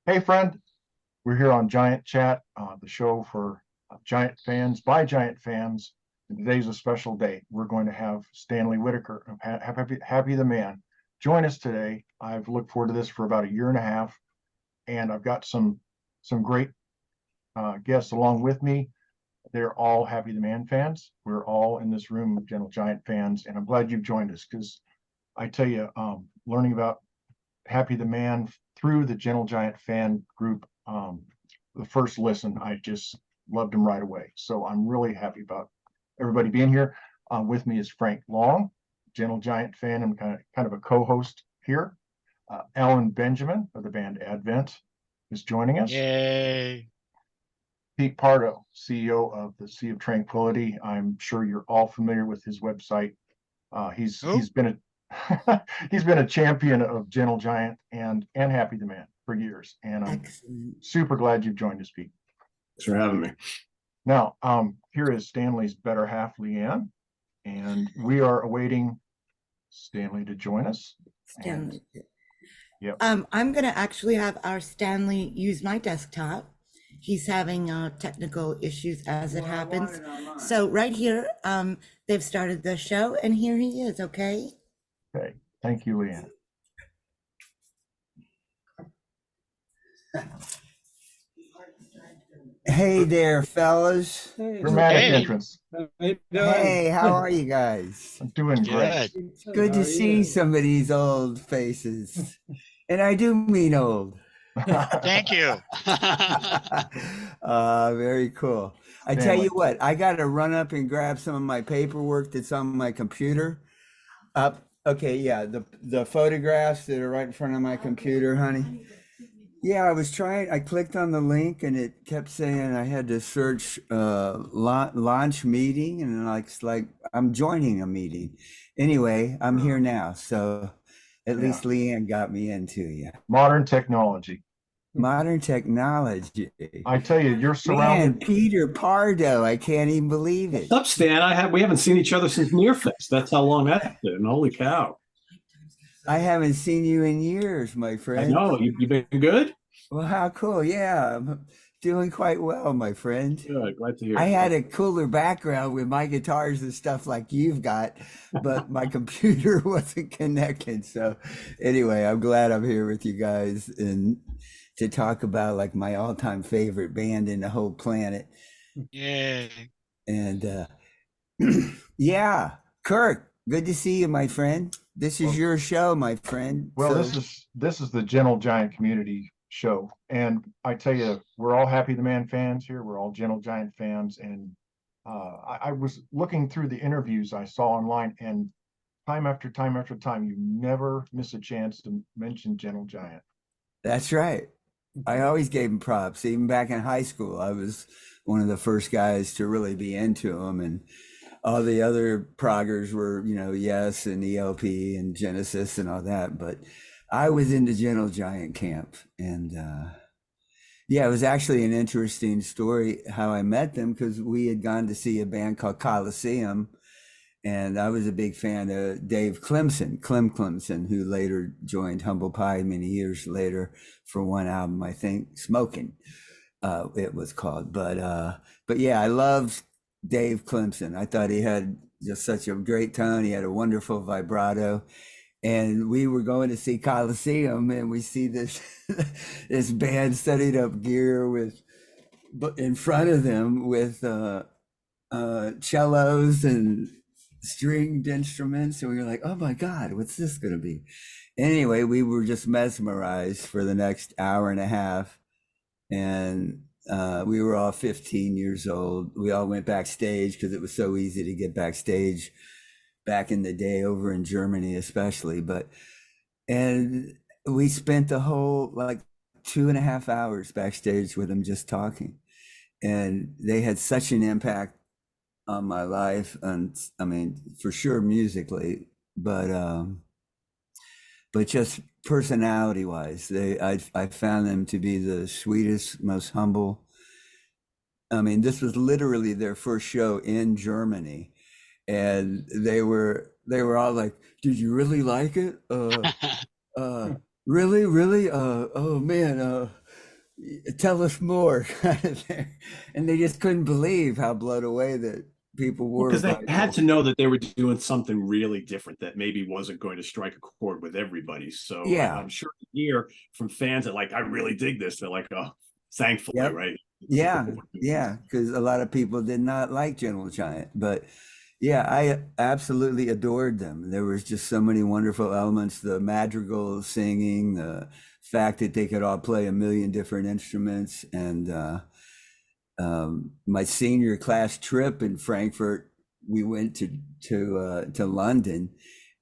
Hey, friend, we're here on Giant Chat, the show for Giant fans by Giant fans. And today's a special day. We're going to have Stanley Whitaker of Happy the Man join us today. I've looked forward to this for about a year and a half, and I've got some great guests along with me. They're all Happy the Man fans. We're all in this room Gentle Giant fans, and I'm glad you've joined us because I tell you, learning about Happy the Man through the Gentle Giant fan group. The first listen, I just loved him right away. So I'm really happy about everybody being here. With me is Frank Long, Gentle Giant fan and kind of a co-host here. Alan Benjamin of the band Advent is joining us. Yay. Pete Pardo, CEO of the Sea of Tranquility. I'm sure you're all familiar with his website. He's been a he's been a champion of Gentle Giant and Happy the Man for years, and I'm super glad you've joined us, Pete. Thanks for having me. Now, here is Stanley's better half, Leanne, and we are awaiting Stanley to join us. Stanley. Yep. I'm going to actually have our Stanley use my desktop. He's having technical issues as it happens. So right here, they've started the show, and here he is, okay? Okay, thank you, Leanne. Hey there, fellas. Dramatic entrance. Hey, how are you guys? I'm doing great. It's good to see some of these old faces. And I do mean old. Thank you. Very cool. I tell you what, I got to run up and grab some of my paperwork that's on my computer. Okay, yeah, the photographs that are right in front of my computer, honey. Yeah, I clicked on the link and it kept saying I had to search launch meeting, and like I'm joining a meeting. Anyway, I'm here now, so at least Leanne got me into you. Modern technology. Modern technology. I tell you, you're surrounded. Man, Peter Pardo, I can't even believe it. What's up, Stan? We haven't seen each other since Nearfest. That's how long that's been. Holy cow. I haven't seen you in years, my friend. I know. You been good? Well, how cool. Yeah, I'm doing quite well, my friend. Good. Glad to hear. I had a cooler background with my guitars and stuff like you've got, but my computer wasn't connected. So anyway, I'm glad I'm here with you guys and to talk about like my all-time favorite band in the whole planet. Yay. And yeah, Kirk, good to see you, my friend. This is your show, my friend. Well, this is the Gentle Giant community show, and I tell you, we're all Happy the Man fans here. We're all Gentle Giant fans, and I was looking through the interviews I saw online, and time after time after time, you never miss a chance to mention Gentle Giant. That's right. I always gave him props. Even back in high school, I was one of the first guys to really be into him, and all the other proggers were, Yes and ELP and Genesis and all that. But I was into Gentle Giant camp, and yeah, it was actually an interesting story how I met them, because we had gone to see a band called Coliseum, and I was a big fan of Dave Clem Clemson, who later joined Humble Pie many years later for one album, I think, Smoking, it was called. But yeah, I loved Dave Clemson. I thought he had just such a great tone. He had a wonderful vibrato. And we were going to see Coliseum, and we see this this band setting up gear in front of them with cellos and stringed instruments, and we were like, oh my God, what's this gonna be? Anyway, we were just mesmerized for the next hour and a half, and we were all 15 years old. We all went backstage because it was so easy to get backstage back in the day over in Germany especially. And we spent the whole like 2.5 hours backstage with them just talking, and they had such an impact on my life, and I mean, for sure musically, but just personality wise, I found them to be the sweetest, most humble. I mean, this was literally their first show in Germany, and they were all like, did you really like it? Really? Oh man, tell us more, and they just couldn't believe how blown away that people were. Because they by had this. to know that they were doing something really different that maybe wasn't going to strike a chord with everybody. So Yeah. I'm sure you hear from fans that like, I really dig this. They're like, oh, thankfully, Yep. right? Yeah, because a lot of people did not like Gentle Giant, but yeah, I absolutely adored them. There was just so many wonderful elements, the madrigal singing, the fact that they could all play a million different instruments. And my senior class trip in Frankfurt, we went to London,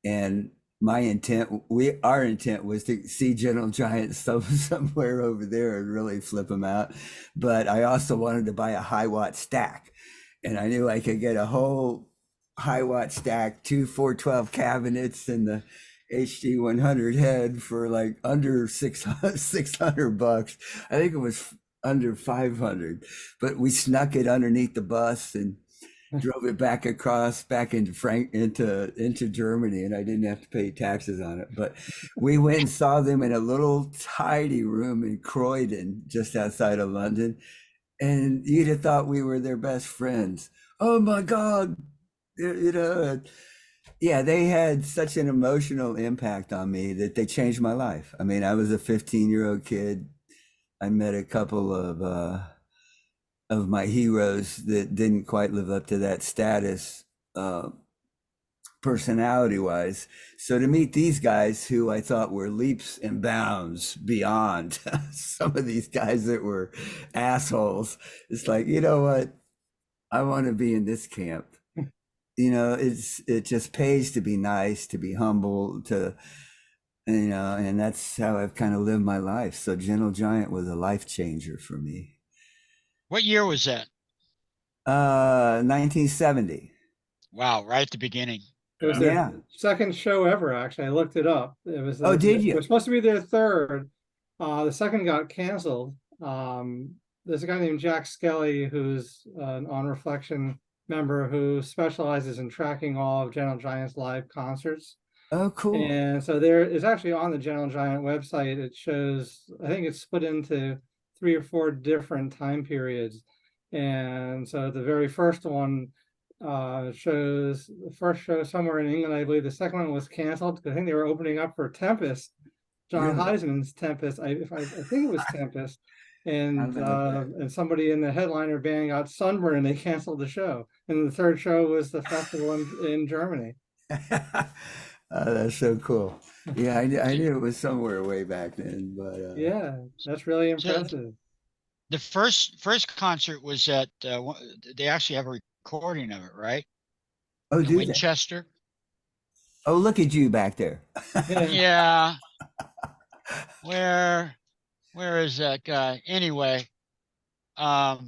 and our intent was to see Gentle Giant somewhere over there and really flip them out. But I also wanted to buy a high watt stack, and I knew I could get a whole high watt stack, two 412 cabinets, and the HD 100 head for like under 600 bucks. I think it was under 500, but we snuck it underneath the bus and drove it back into Germany, and I didn't have to pay taxes on it. But we went and saw them in a little tidy room in Croydon, just outside of London, and you'd have thought we were their best friends. Oh my God, yeah, they had such an emotional impact on me that they changed my life. I mean, I was a 15-year-old kid. I met a couple of my heroes that didn't quite live up to that status, personality wise. So to meet these guys who I thought were leaps and bounds beyond some of these guys that were assholes, it's like, you know what? I want to be in this camp. It just pays to be nice, to be humble, and that's how I've kind of lived my life. So Gentle Giant was a life changer for me. What year was that? 1970. Wow, right at the beginning. It was Yeah. their second show ever, actually. I looked it up. It was Oh, did you? It was supposed to be their third. The second got canceled. There's a guy named Jack Skelly who's an On Reflection member who specializes in tracking all of Gentle Giant's live concerts. Oh, cool. And so there is actually on the Gentle Giant website, it shows, I think it's split into 3 or 4 different time periods. And so the very first one shows the first show somewhere in England, I believe. The second one was canceled because I think they were opening up for Tempest, John Really? Heisman's Tempest. I think it was Tempest, and Okay. and somebody in the headliner band got sunburned and they canceled the show. And the third show was the festival in Germany. Oh, that's so cool. Yeah, I knew it was somewhere way back then, but Yeah, that's really So impressive. the first concert was at they actually have a recording of it, right? oh, In do they? Winchester. Oh, look at you back there. Yeah. Where is that guy? Anyway, I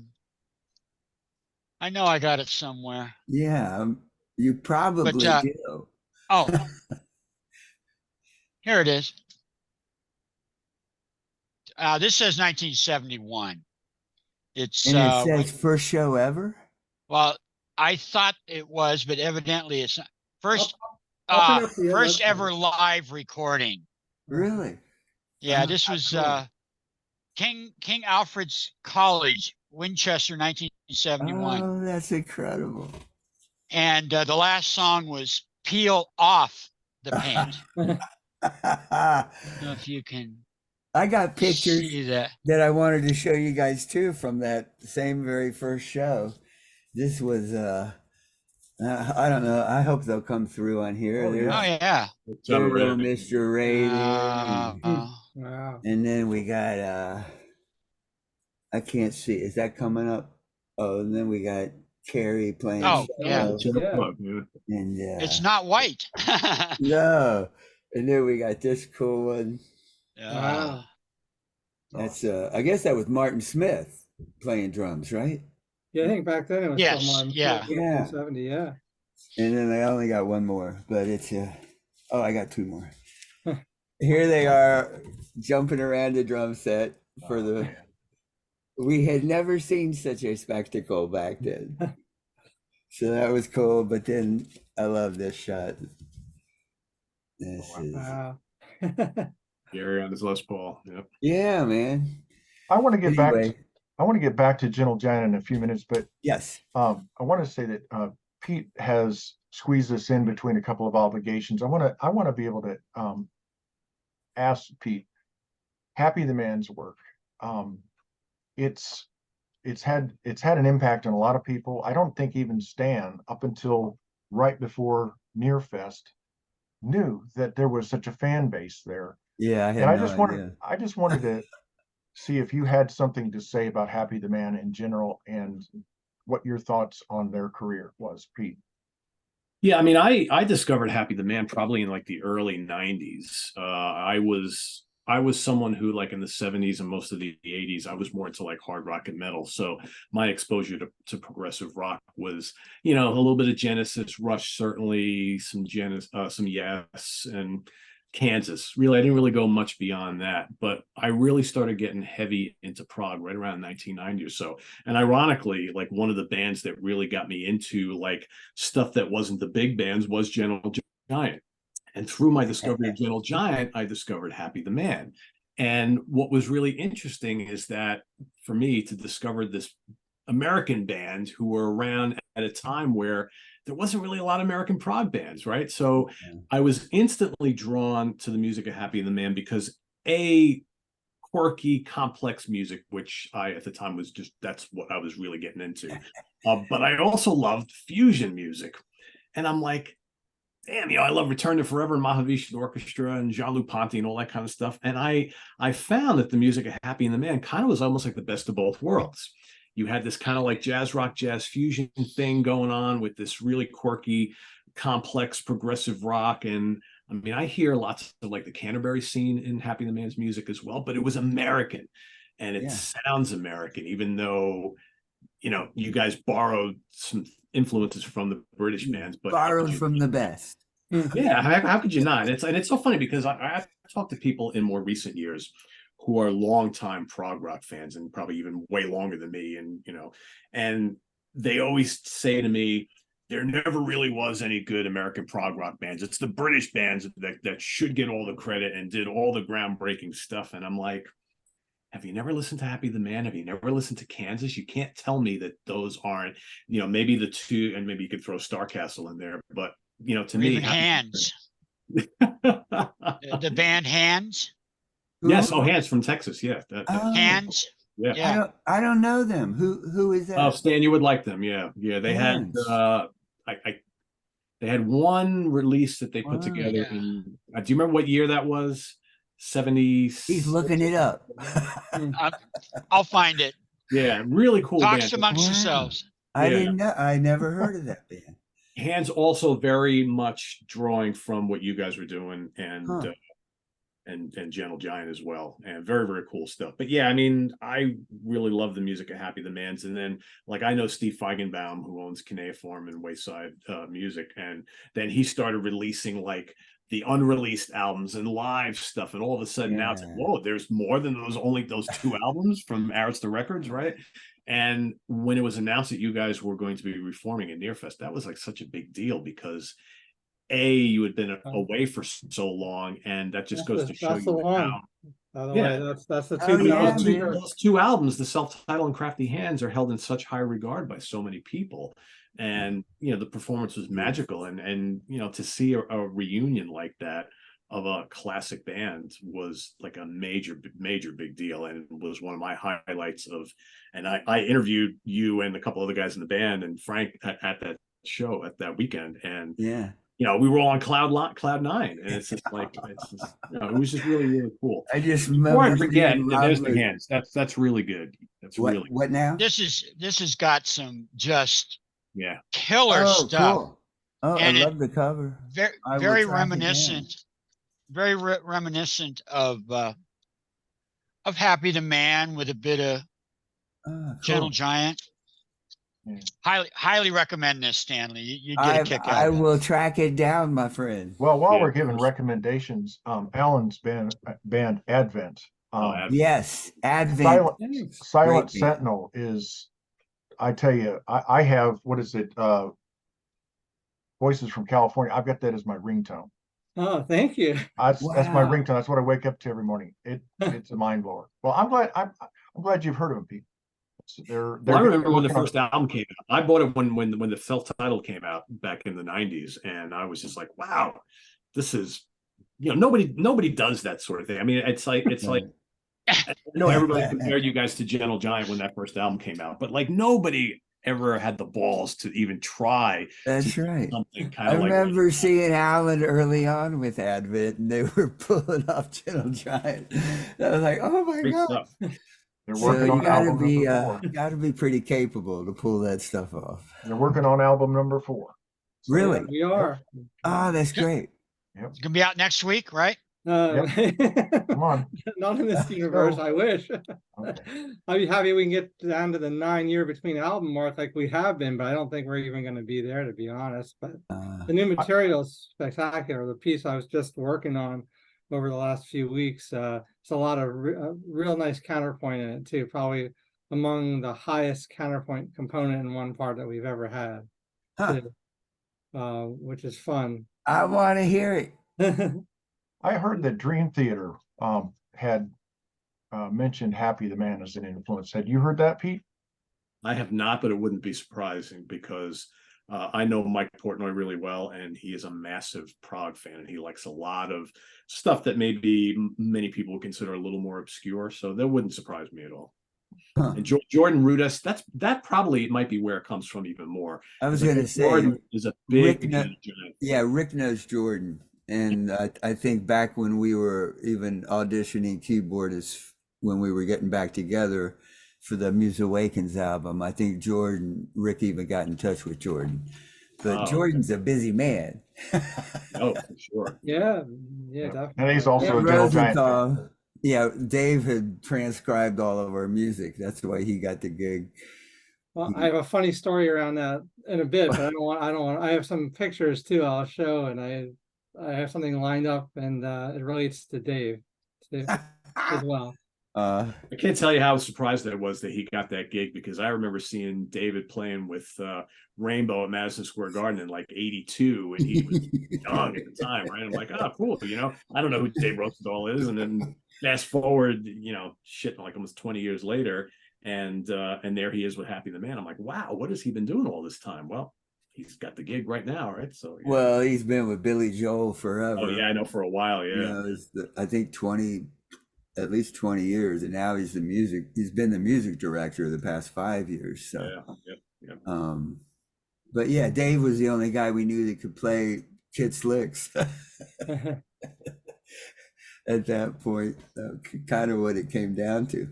know I got it somewhere. Yeah, you probably But do. oh, here it is. This says 1971. It's And it says first show ever? well, I thought it was, but evidently it's not. First I'll bring up the first website. ever live recording. Really? Yeah, Oh, this was cool. King Alfred's College, Winchester, 1971. Oh, that's incredible. And the last song was Peel Off the Paint. I don't know if you can I got pictures see that. that I wanted to show you guys too from that same very first show. This was I don't know. I hope they'll come through on here. Oh, There's Oh yeah. Little Mr. Rating. Wow. And then we got I can't see. Is that coming up? Oh, and then we got Carrie playing Oh, yeah. cello. And It's not white. no. And then we got this cool one. Wow. That's I guess that was Martin Smith playing drums, right? Yeah, I think back then it was Yes, still on yeah. 1970, yeah. And then I only got one more, but it's oh, I got 2 more. Here they are jumping around the drum set for the we had never seen such a spectacle back then. So that was cool, but then I love this shot. This is Wow. Gary on his Les Paul. Yep. yeah, man. I want to get back. Anyway, I want to get back to Gentle Giant in a few minutes, but yes. I want to say that Pete has squeezed us in between a couple of obligations. I want to be able to ask Pete, Happy the Man's work. It's had an impact on a lot of people. I don't think even Stan, up until right before Nearfest, knew that there was such a fan base there. Yeah, I And had no idea. I just wanted to see if you had something to say about Happy the Man in general and what your thoughts on their career was, Pete. Yeah, I mean, I discovered Happy the Man probably in like the early '90s. I was someone who, like, in the '70s and most of the '80s, I was more into like hard rock and metal. So my exposure to progressive rock was, a little bit of Genesis, Rush, certainly some some Yes, and Kansas. Really, I didn't really go much beyond that, but I really started getting heavy into prog right around 1990 or so. And ironically, like, one of the bands that really got me into like stuff that wasn't the big bands was Gentle Giant. And through my discovery of Gentle Giant, I discovered Happy the Man. And what was really interesting is that for me to discover this American band who were around at a time where there wasn't really a lot of American prog bands, right? So I was instantly drawn to the music of Happy the Man because quirky, complex music, which I at the time was that's what I was really getting into. But I also loved fusion music. And I'm like, damn, I love Return to Forever and Mahavishnu Orchestra and Jean-Luc Ponty and all that kind of stuff. And I found that the music of Happy and the Man kind of was almost like the best of both worlds. You had this kind of like jazz rock, jazz fusion thing going on with this really quirky, complex, progressive rock. And I mean, I hear lots of like the Canterbury scene in Happy the Man's music as well, but it was American and it sounds American, even though, you guys borrowed some influences from the British bands, but Borrowed from the best. yeah, how could you not? It's so funny because I talked to people in more recent years who are longtime prog rock fans and probably even way longer than me, and they always say to me, there never really was any good American prog rock bands. It's the British bands that should get all the credit and did all the groundbreaking stuff. And I'm like, have you never listened to Happy the Man? Have you never listened to Kansas? You can't tell me that those aren't, maybe the two, and maybe you could throw Starcastle in there, but to me, even Hands. The band Hands. Yes, Hands from Texas, yeah. Hands. Yeah. Yeah. I don't know them. Who is that? Oh, Stan, you would like them. Yeah. They Hands. had they had one release that they put together in. Do you remember what year that was? 70. He's looking it up. I'll find it. Yeah, really cool Talks band. amongst yourselves. I didn't know. I never heard of that band. Hands also very much drawing from what you guys were doing and Gentle Giant as well, and very, very cool stuff. But yeah, I mean, I really love the music of Happy the Man's, and then like I know Steve Feigenbaum, who owns Cuneiform and Wayside Music, and then he started releasing like the unreleased albums and live stuff, and all of a sudden now it's like, whoa, there's more than those two albums from Arista Records, right? And when it was announced that you guys were going to be reforming at Nearfest, that was like such a big deal because you had been away for so long, and that just goes to show you how. By the way, that's the two. Those two albums, the self-titled and Crafty Hands, are held in such high regard by so many people, and the performance was magical, and to see a reunion like that of a classic band was like a major big deal, and was one of my highlights of. And I interviewed you and a couple other guys in the band and Frank at that show at that weekend, and we were all on cloud nine, and it's just like it was just really, really cool. I just before I forget, there's the Hands. That's really good. That's really good. What now? This has got some just Oh, killer stuff. Cool. Oh, And I love the cover. Very reminiscent. Very reminiscent of Happy the Man with a bit of Gentle Giant. Highly recommend this, Stanley. You get a kick out of it. I will track it down, my friend. Well, while we're giving recommendations, Alan's band Advent. Yes, Advent. Silent Sentinel is, I tell you, I have, what is it? Voices from California. I've got that as my ringtone. Oh, thank you. That's my ringtone. That's what I wake up to every morning. It's a mind blower. Well, I'm glad I'm glad you've heard of them, Pete. They're Well, I remember when the working on- first album came out. I bought it when the self-titled came out back in the 90s, and I was just like, wow, this is, nobody does that sort of thing. I mean, it's like I know everybody compared you guys to Gentle Giant when that first album came out, but like nobody ever had the balls to even try That's to do right. something kind I of like remember seeing Alan early on with Advent, and they were pulling off Gentle Giant. I was like, oh my great God. stuff. They're So working you on gotta album be number 4. gotta be pretty capable to pull that stuff off. They're working on album number 4. So, Really? We are. Oh, that's great. It's gonna be out next week, right? Come on. Not in this universe, So- I wish. Okay. I'd be happy we can get down to the 9-year between album mark like we have been, but I don't think we're even going to be there, to be honest. But the new material is spectacular. The piece I was just working on over the last few weeks, it's a lot of real nice counterpoint in it too. Probably among the highest counterpoint component in one part that we've ever had, Huh. too, which is fun. I want to hear it. I heard that Dream Theater had mentioned Happy the Man as an influence. Had you heard that, Pete? I have not, but it wouldn't be surprising because I know Mike Portnoy really well, and he is a massive prog fan, and he likes a lot of stuff that maybe many people would consider a little more obscure. So that wouldn't surprise me at all. Huh. And Jordan Rudess, that probably might be where it comes from even more. I was Like, going to say, Jordan is a big Rick Giant. yeah, Rick knows Jordan. And I think back when we were even auditioning keyboardists, when we were getting back together for the Muse Awakens album, I think Rick even got in touch with Jordan. But Oh, Jordan's a busy man. Oh, for sure. Yeah, definitely. And he's also And a Gentle Giant fan. Rosenthal, yeah, Dave had transcribed all of our music. That's why he got the gig. Well, I have a funny story around that in a bit, but I don't want. I have some pictures too. I'll show, and I have something lined up, and it relates to Dave too, as well. I can't tell you how surprised I was that he got that gig, because I remember seeing David playing with Rainbow at Madison Square Garden in like '82, and he was young at the time, right? I'm like, oh, cool. I don't know who Dave Rosenthal is, and then fast forward, like almost 20 years later, and there he is with Happy the Man. I'm like, wow, what has he been doing all this time? Well, he's got the gig right now, right? So yeah. Well, he's been with Billy Joel forever. Oh yeah, I know, for a while, yeah. I think at least 20 years, and now he's been the music director the past 5 years. So Yeah. but yeah, Dave was the only guy we knew that could play Kid Slicks at that point. Kind of what it came down to.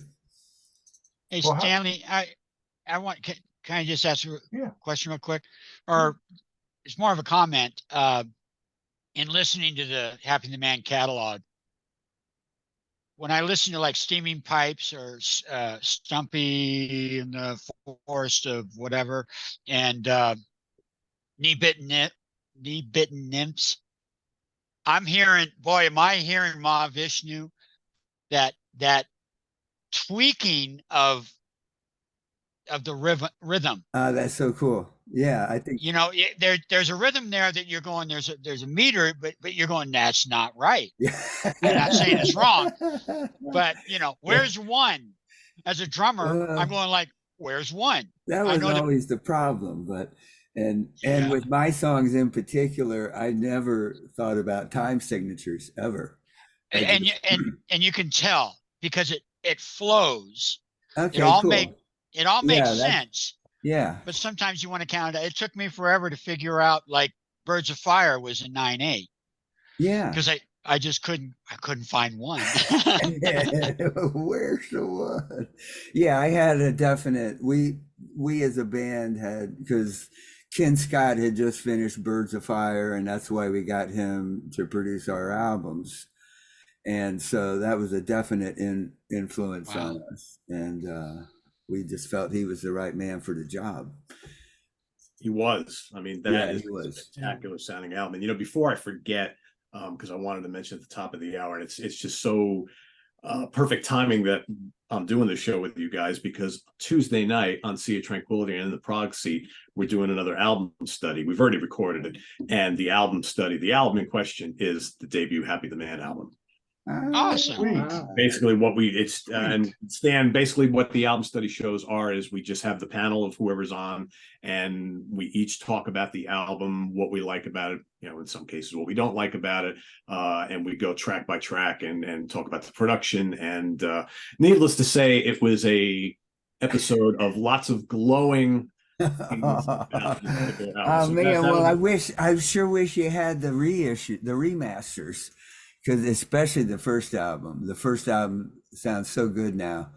Hey, Well, Stanley, I want, can I just ask you Yeah. a question real quick? Or it's more of a comment. In listening to the Happy the Man catalog, when I listen to like Steaming Pipes or Stumpy in the Forest of whatever, and Knee Bitten Nymphs, I'm hearing, boy, am I hearing Ma Vishnu, that tweaking of the rhythm. That's so cool. Yeah, I think There's a rhythm there that you're going, there's a meter, but you're going, that's not right. yeah. I'm not saying it's wrong, but where's one? As a drummer, I'm going like, where's one? That was always the problem, but and with my songs in particular, I never thought about time signatures ever. And you can tell because it flows. Okay, It all cool. makes sense. Yeah. But sometimes you want to count it. It took me forever to figure out like Birds of Fire was in 9/8. Yeah. Because I just couldn't find one. Where's the one? Yeah, I had a definite, we as a band had, because Ken Scott had just finished Birds of Fire, and that's why we got him to produce our albums. And so that was a definite influence on us. And we just felt he was the right man for the job. He was. I mean, that is a spectacular sounding album. And before I forget, because I wanted to mention at the top of the hour, and it's just so perfect timing that I'm doing the show with you guys, because Tuesday night on Sea of Tranquility and in the Prague Seat, we're doing another album study. We've already recorded it, and the album in question is the debut Happy the Man album. Awesome. Sweet. Wow. Basically what it's Sweet. and Stan, basically what the album study shows are is we just have the panel of whoever's on, and we each talk about the album, what we like about it, you know, in some cases what we don't like about it, and we go track by track and talk about the production. And needless to say, it was a episode of lots of glowing things about this particular album. Oh So man, that'll well, be- I sure wish you had the reissue, the remasters, because especially the first album. The first album sounds so good now,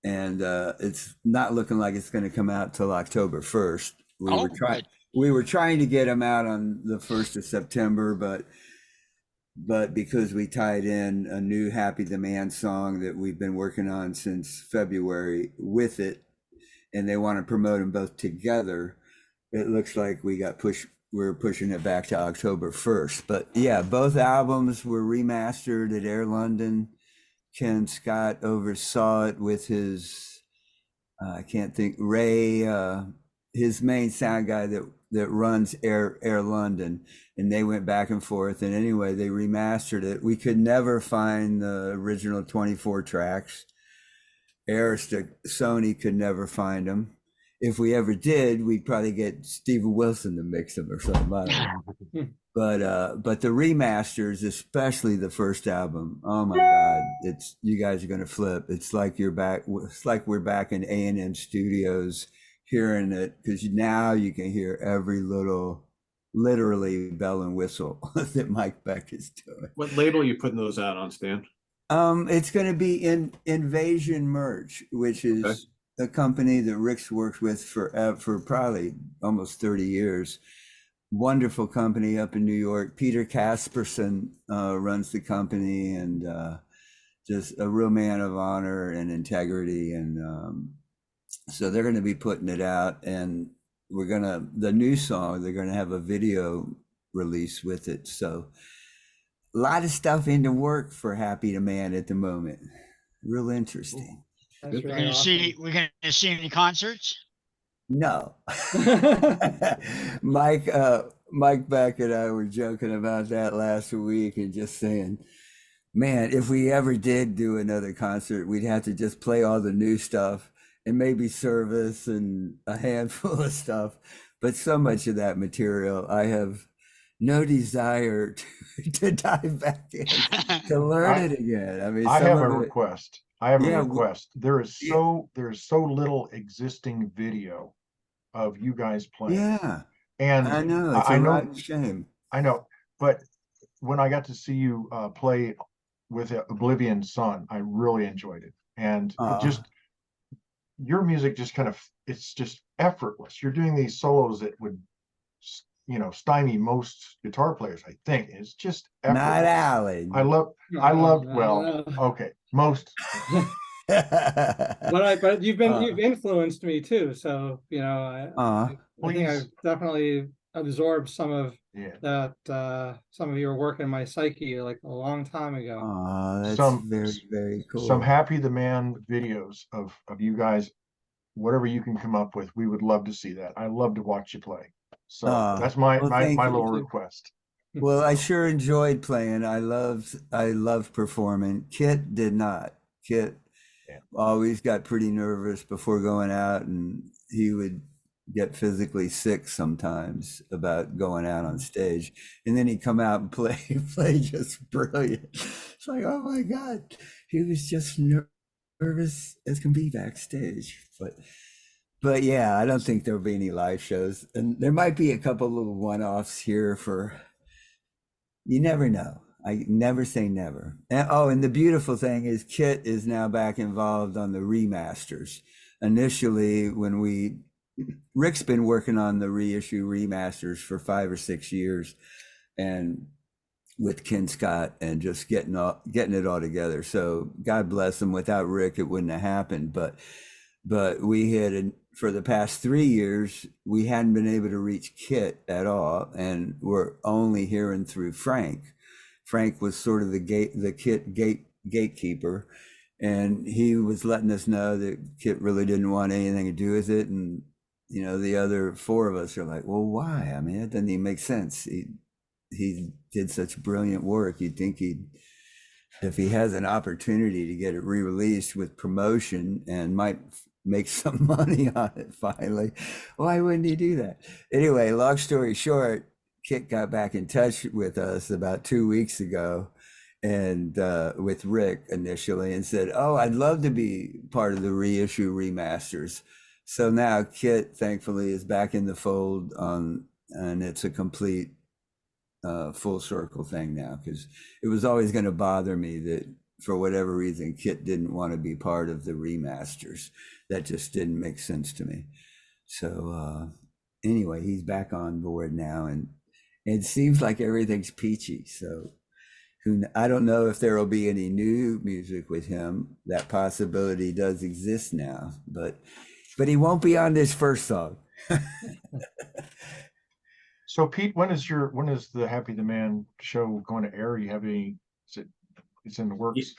and it's not looking like it's going to come out till October 1st. Oh, good. We were trying to get them out on the 1st of September, but because we tied in a new Happy the Man song that we've been working on since February with it, and they want to promote them both together, it looks like we're pushing it back to October 1st. But yeah, both albums were remastered at Air London. Ken Scott oversaw it with his I can't think, Ray, his main sound guy that runs Air London, and they went back and forth. And anyway, they remastered it. We could never find the original 24 tracks. Sony could never find them. If we ever did, we'd probably get Steven Wilson to mix them or something. I don't know. But the remasters, especially the first album, oh my God, you guys are gonna flip. It's like you're back. It's like we're back in A&M Studios hearing it, because now you can hear every little, literally bell and whistle that Mike Beck is doing. What label are you putting those out on, Stan? It's going to be in Invasion Merch, which is a company that Rick's worked with for probably almost 30 years. Wonderful company up in New York. Peter Casperson runs the company, and just a real man of honor and integrity. And so they're going to be putting it out, and the new song, they're going to have a video release with it. So a lot of stuff in the work for Happy the Man at the moment. Real interesting. That's We're really awesome. We're gonna see any concerts? No. Mike Beck and I were joking about that last week and just saying, man, if we ever did do another concert, we'd have to just play all the new stuff and maybe Service and a handful of stuff. But so much of that material, I have no desire to dive back in to learn it again. I mean, I have a of it- request. I have Yeah, a request. There is so little existing video of you guys playing. Yeah, And I know. It's I a know, rotten shame. I know, but when I got to see you play with Oblivion Sun, I really enjoyed it. And it just, your music just it's just effortless. You're doing these solos that would, stymie most guitar players, I think. It's just effortless. Not Alan. I love, No. okay, most. But you've influenced me too. So, I think I've definitely absorbed some of that, some of your work in my psyche like a long time ago. Oh, that's very, very cool. Some Happy the Man videos of you guys, whatever you can come up with. We would love to see that. I love to watch you play. So that's my little request. Well, I sure enjoyed playing. I loved performing. Kit did not. Kit always got pretty nervous before going out, and he would get physically sick sometimes about going out on stage. And then he'd come out and play just brilliant. It's like, oh my God, he was just nervous as can be backstage. But yeah, I don't think there'll be any live shows, and there might be a couple little one-offs here you never know. I never say never. And the beautiful thing is Kit is now back involved on the remasters. Initially, Rick's been working on the reissue remasters for 5 or 6 years, and with Ken Scott, and just getting it all together. So God bless him. Without Rick, it wouldn't have happened. But we had, for the past 3 years, we hadn't been able to reach Kit at all, and we're only hearing through Frank. Frank was sort of the Kit gatekeeper, and he was letting us know that Kit really didn't want anything to do with it. And the other 4 of us are like, well, why? I mean, it doesn't even make sense. He did such brilliant work. You'd think he'd if he has an opportunity to get it re-released with promotion and might make some money on it finally, why wouldn't he do that? Anyway, long story short, Kit got back in touch with us about 2 weeks ago, and with Rick initially, and said, "Oh, I'd love to be part of the reissue remasters." So now Kit, thankfully, is back in the fold on, and it's a complete full circle thing now, because it was always going to bother me that for whatever reason Kit didn't want to be part of the remasters. That just didn't make sense to me. So anyway, he's back on board now, and it seems like everything's peachy. So I don't know if there will be any new music with him. That possibility does exist now, but he won't be on this first song. So Pete, when is the Happy the Man show going to air? You have any, it's in the works?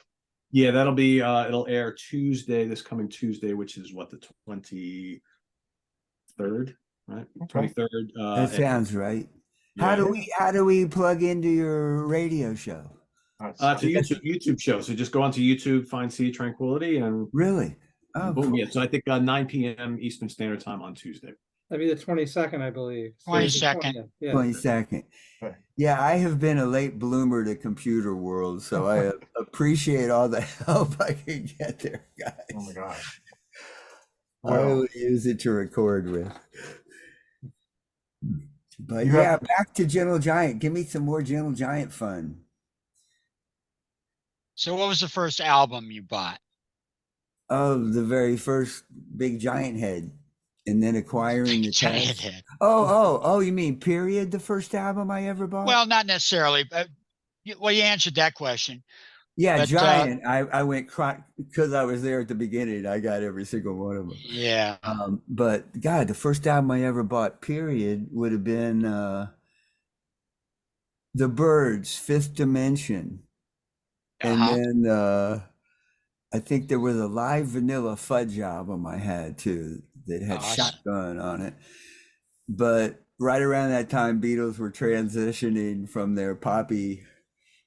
Yeah, that'll be it'll air Tuesday, this coming Tuesday, which is what, the 23rd, right? Okay. 23rd. That sounds right. Yeah. How do we plug into your radio show? It's a YouTube show. So just go onto YouTube, find Sea Tranquility, and Really? Oh, boom. cool. Yeah. So I think 9 p.m. Eastern Standard Time on Tuesday. That'd be the 22nd, I believe. 22nd. Yeah. 22nd. Okay. Yeah, I have been a late bloomer to computer world, so I appreciate all the help I can get there, guys. Oh my gosh. I Well, will use it to record with. But You yeah, have- back to Gentle Giant. Give me some more Gentle Giant fun. So what was the first album you bought? Oh, the very first Big Giant Head, and then acquiring the Giant test. Head. Oh, you mean Period, the first album I ever bought? Well, not necessarily. But you answered that question. yeah, but, Giant. I went because I was there at the beginning. I got every single one of them. Yeah. But God, the first album I ever bought, period, would have been The Byrds, Fifth Dimension. And then I think there was a live Vanilla Fudge album I had too that had Shotgun on it. But right around that time, Beatles were transitioning from their poppy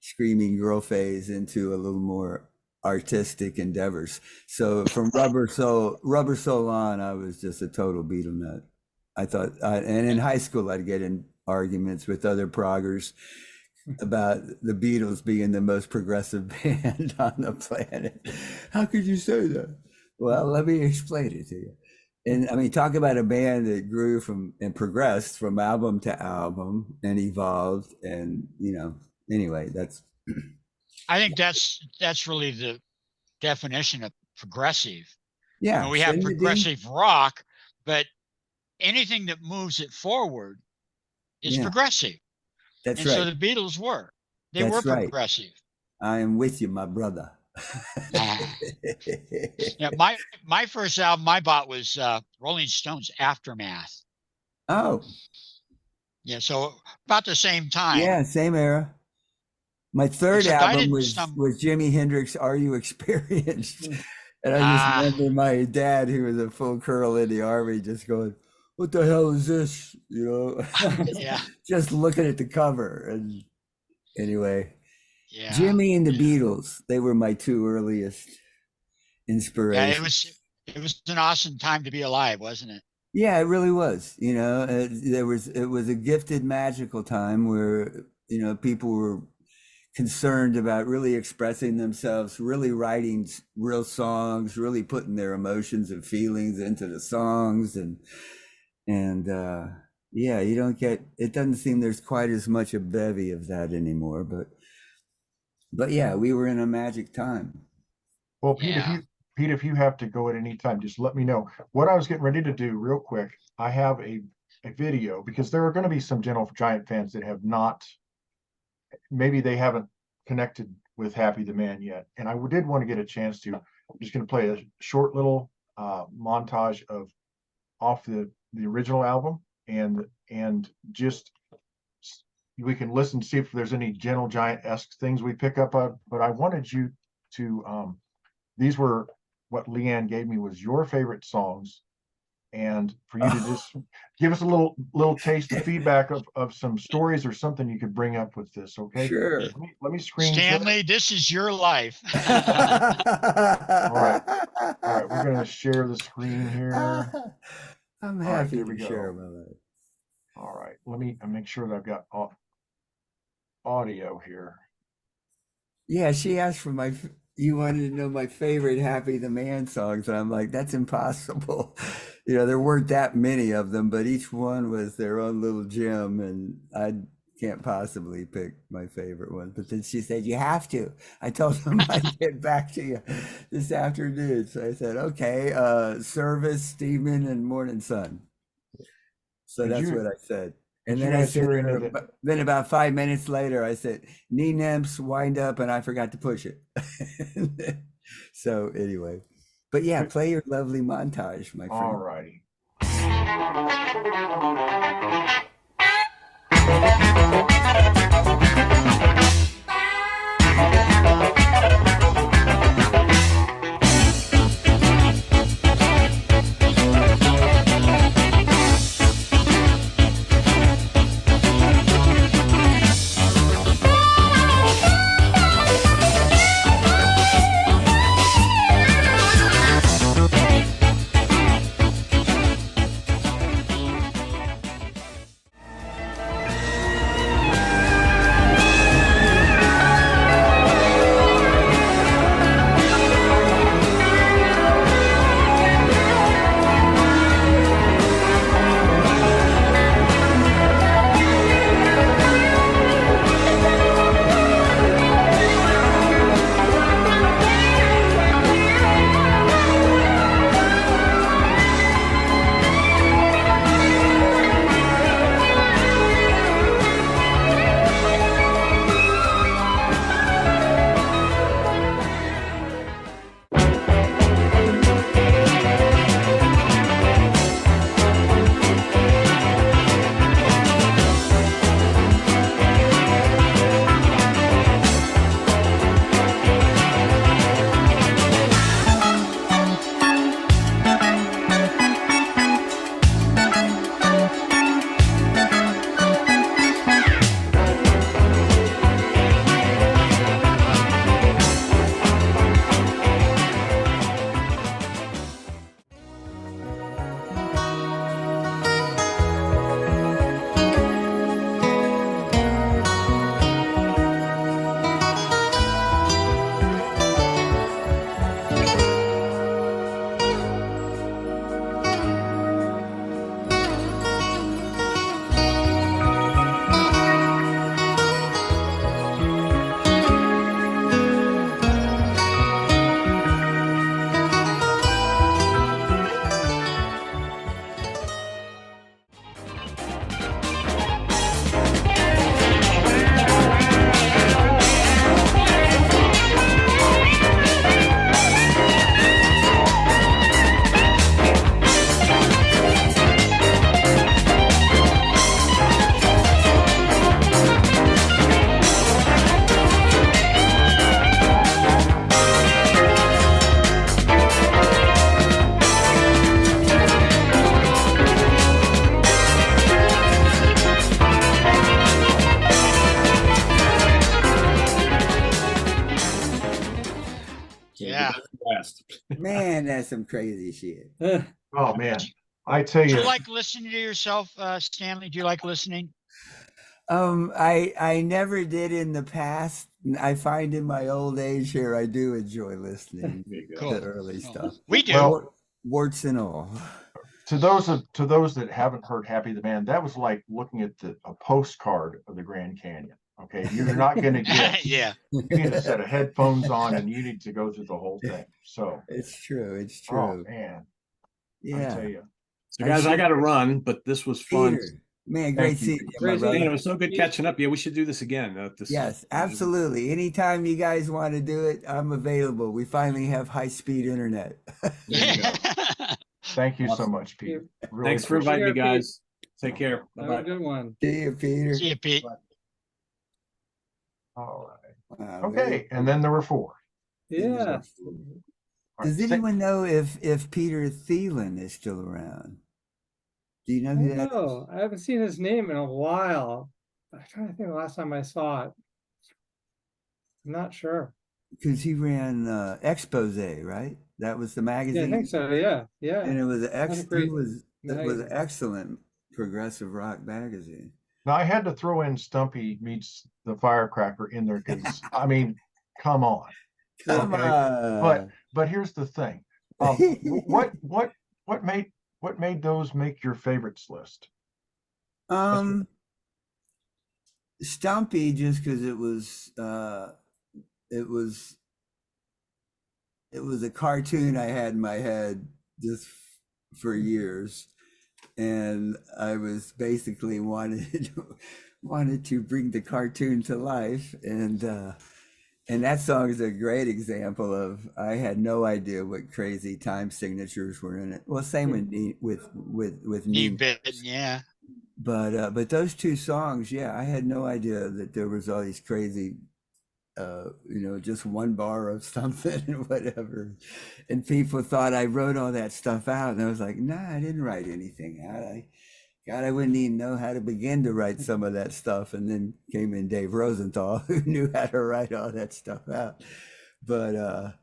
screaming girl phase into a little more artistic endeavors. So from Rubber Soul on, I was just a total Beatle nut. I thought, and in high school, I'd get in arguments with other proggers about the Beatles being the most progressive band on the planet. How could you say that? Well, let me explain it to you. And I mean, talk about a band that grew from and progressed from album to album and evolved, and anyway, that's. I think that's really the definition of progressive. Yeah, we have progressive rock, but anything that moves it forward is progressive. That's and right. So the Beatles were. They were progressive. I am with you, my brother. Yeah, my first album I bought was Rolling Stones' Aftermath. Oh. Yeah, so about the same time. Yeah, same era. My third album was Jimi Hendrix, Are You Experienced? And I just remember my dad, who was a full colonel in the Army, just going, what the hell is this? Yeah. Just looking at the cover. And anyway, yeah. Jimmy and the Beatles, they were my two earliest inspirations. Yeah, it was an awesome time to be alive, wasn't it? Yeah, it really was. It was a gifted, magical time where, people were concerned about really expressing themselves, really writing real songs, really putting their emotions and feelings into the songs. And yeah, it doesn't seem there's quite as much a bevy of that anymore, but yeah, we were in a magic time. Well, Pete, if you have to go at any time, just let me know. What I was getting ready to do real quick, I have a video, because there are going to be some Gentle Giant fans that have not, maybe they haven't connected with Happy the Man yet. And I did want to get a chance to, I'm just going to play a short little montage off the original album, and just we can listen to see if there's any Gentle Giant-esque things we pick up on. But I wanted you to these were what Leanne gave me was your favorite songs, and for you to just give us a little taste of feedback of some stories or something you could bring up with this. Okay. Sure. Let me screen share. Stanley, this is your life. All right. All right. We're going to share the screen here. I'm right, happy there we to share go. my life. All right. Let me make sure that I've got audio here. Yeah, she asked for you wanted to know my favorite Happy the Man songs. And I'm like, that's impossible. You know, there weren't that many of them, but each one was their own little gem. And I can't possibly pick my favorite one. But then she said, you have to. I told them I'd get back to you this afternoon. So I said, okay, Service, Steeman, and Morning Sun. So that's what I said. And then I said, then about 5 minutes later, I said, knee nemps, wind up, and I forgot to push it. So anyway, but yeah, play your lovely montage, my friend. All righty. Man, that's some crazy shit. Oh man, I tell Do you. you like listening to yourself, Stanley? Do you like listening? I never did in the past. I find in my old age here, I do enjoy listening Cool. to early stuff. We do. Well, warts and all. To those that haven't heard Happy the Man, that was like looking at a postcard of the Grand Canyon. Okay, you're not going to get. Yeah. You need a set of headphones on, and you need to go through the whole thing. So it's true. It's oh true. man, Yeah. I tell you. So guys, I got to run, but this was fun. Peter, man, great seeing you, my Great brother. Man, it was so good catching up. Yeah, we should do this again. Yes, absolutely. Anytime you guys want to do it, I'm available. We finally have high-speed internet. Thank you so much, Pete. Really Thanks for inviting me, Pete. guys. Take care. Have Bye-bye. a good one. See you, Peter. See you, Pete. All right. Wow, Okay, and then there were 4. Yeah. Does anyone know if Peter Thielen is still around? Do you know I who don't that is? know. I haven't seen his name in a while. I'm trying to think the last time I saw it. I'm not sure. Because he ran Expose, right? That was the Yeah, magazine. I think so. Yeah, yeah. And it was That's a it great was an magazine. excellent progressive rock magazine. Now I had to throw in Stumpy meets the Firecracker in there because I mean, come on. Come Okay, on. But here's the thing. What made those make your favorites list? Stumpy, just because it was a cartoon I had in my head just for years, and I was basically wanted to bring the cartoon to life, and that song is a great example of I had no idea what crazy time signatures were in it. Well, same with Neve Neve. Bitten, yeah. But those two songs, yeah, I had no idea that there was all these crazy just one bar of something and whatever. And people thought I wrote all that stuff out. And I was like, nah, I didn't write anything out. I wouldn't even know how to begin to write some of that stuff. And then came in Dave Rosenthal, who knew how to write all that stuff out. But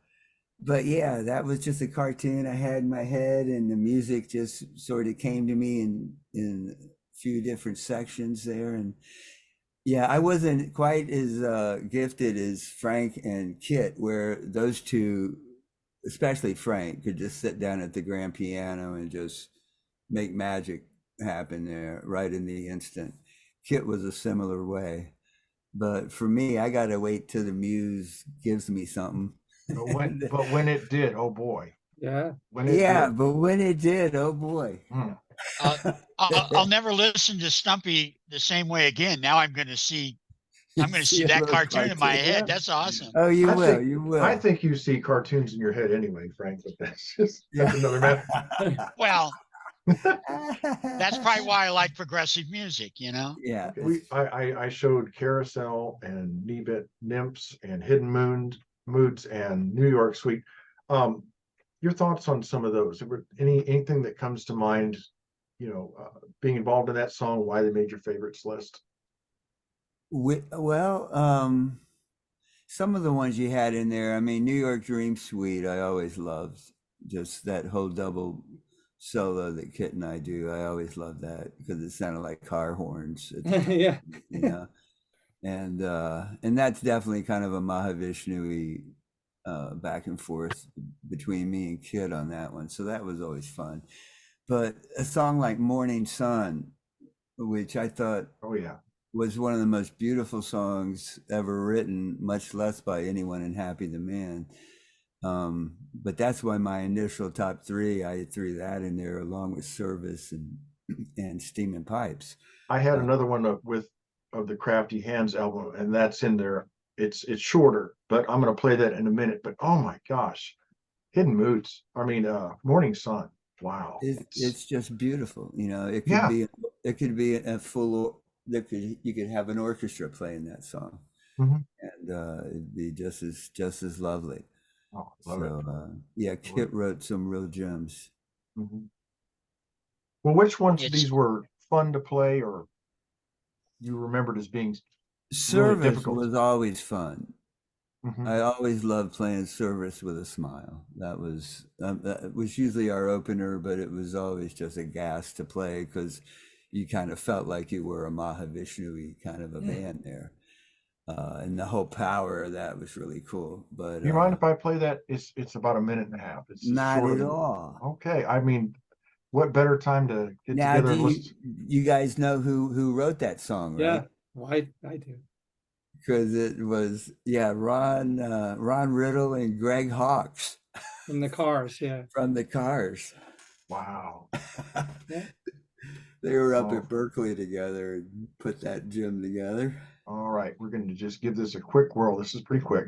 yeah, that was just a cartoon I had in my head, and the music just sort of came to me in a few different sections there. And yeah, I wasn't quite as gifted as Frank and Kit, where those two, especially Frank, could just sit down at the grand piano and just make magic happen there right in the instant. Kit was a similar way. But for me, I got to wait till the muse gives me something. But when it did, oh boy. Yeah. But when it did, oh boy. I'll never listen to Stumpy the same way again. Now I'm going to see that cartoon in my head. That's awesome. Oh, you will. I think you see cartoons in your head anyway, Frank, but that's another matter. Well, that's probably why I like progressive music, you know? Yeah. I showed Carousel and Nebit Nymphs and Hidden Moods and New York Suite. Your thoughts on some of those? Anything that comes to mind, being involved in that song, why they made your favorites list? Well, some of the ones you had in there, I mean, New York Dream Suite, I always loved. Just that whole double solo that Kit and I do. I always loved that because it sounded like car horns. Yeah. And that's definitely kind of a Mahavishnu back and forth between me and Kit on that one. So that was always fun. But a song like Morning Sun, which I thought was one of the most beautiful songs ever written, much less by anyone in Happy the Man. But that's why my initial top three, I threw that in there along with Service and Steam and Pipes. I had another one of the Crafty Hands album, and that's in there. It's shorter, but I'm going to play that in a minute. But oh my gosh, Hidden Moods. I mean, Morning Sun. Wow, it's just beautiful. It could be a full. You could have an orchestra playing that song, and it'd be just as lovely. Oh, love it. Yeah, Kit wrote some real gems. Well, which ones of these were fun to play, or you remembered as being Service really difficult? Was always fun. I always loved playing Service with a Smile. That was usually our opener, but it was always just a gas to play because you kind of felt like you were a Mahavishnu-y kind of a band there. And the whole power of that was really cool. But you mind if I play that? It's about a minute and a half. It's not at all. Okay. I mean, what better time to get together and listen? You guys know who wrote that song, right? Yeah, well, I do. Because it was Ron Riddle and Greg Hawkes. From the Cars, yeah. From the Cars. Wow. Yeah. They were up at Berkeley together and put that gym together. All right, we're going to just give this a quick whirl. This is pretty quick.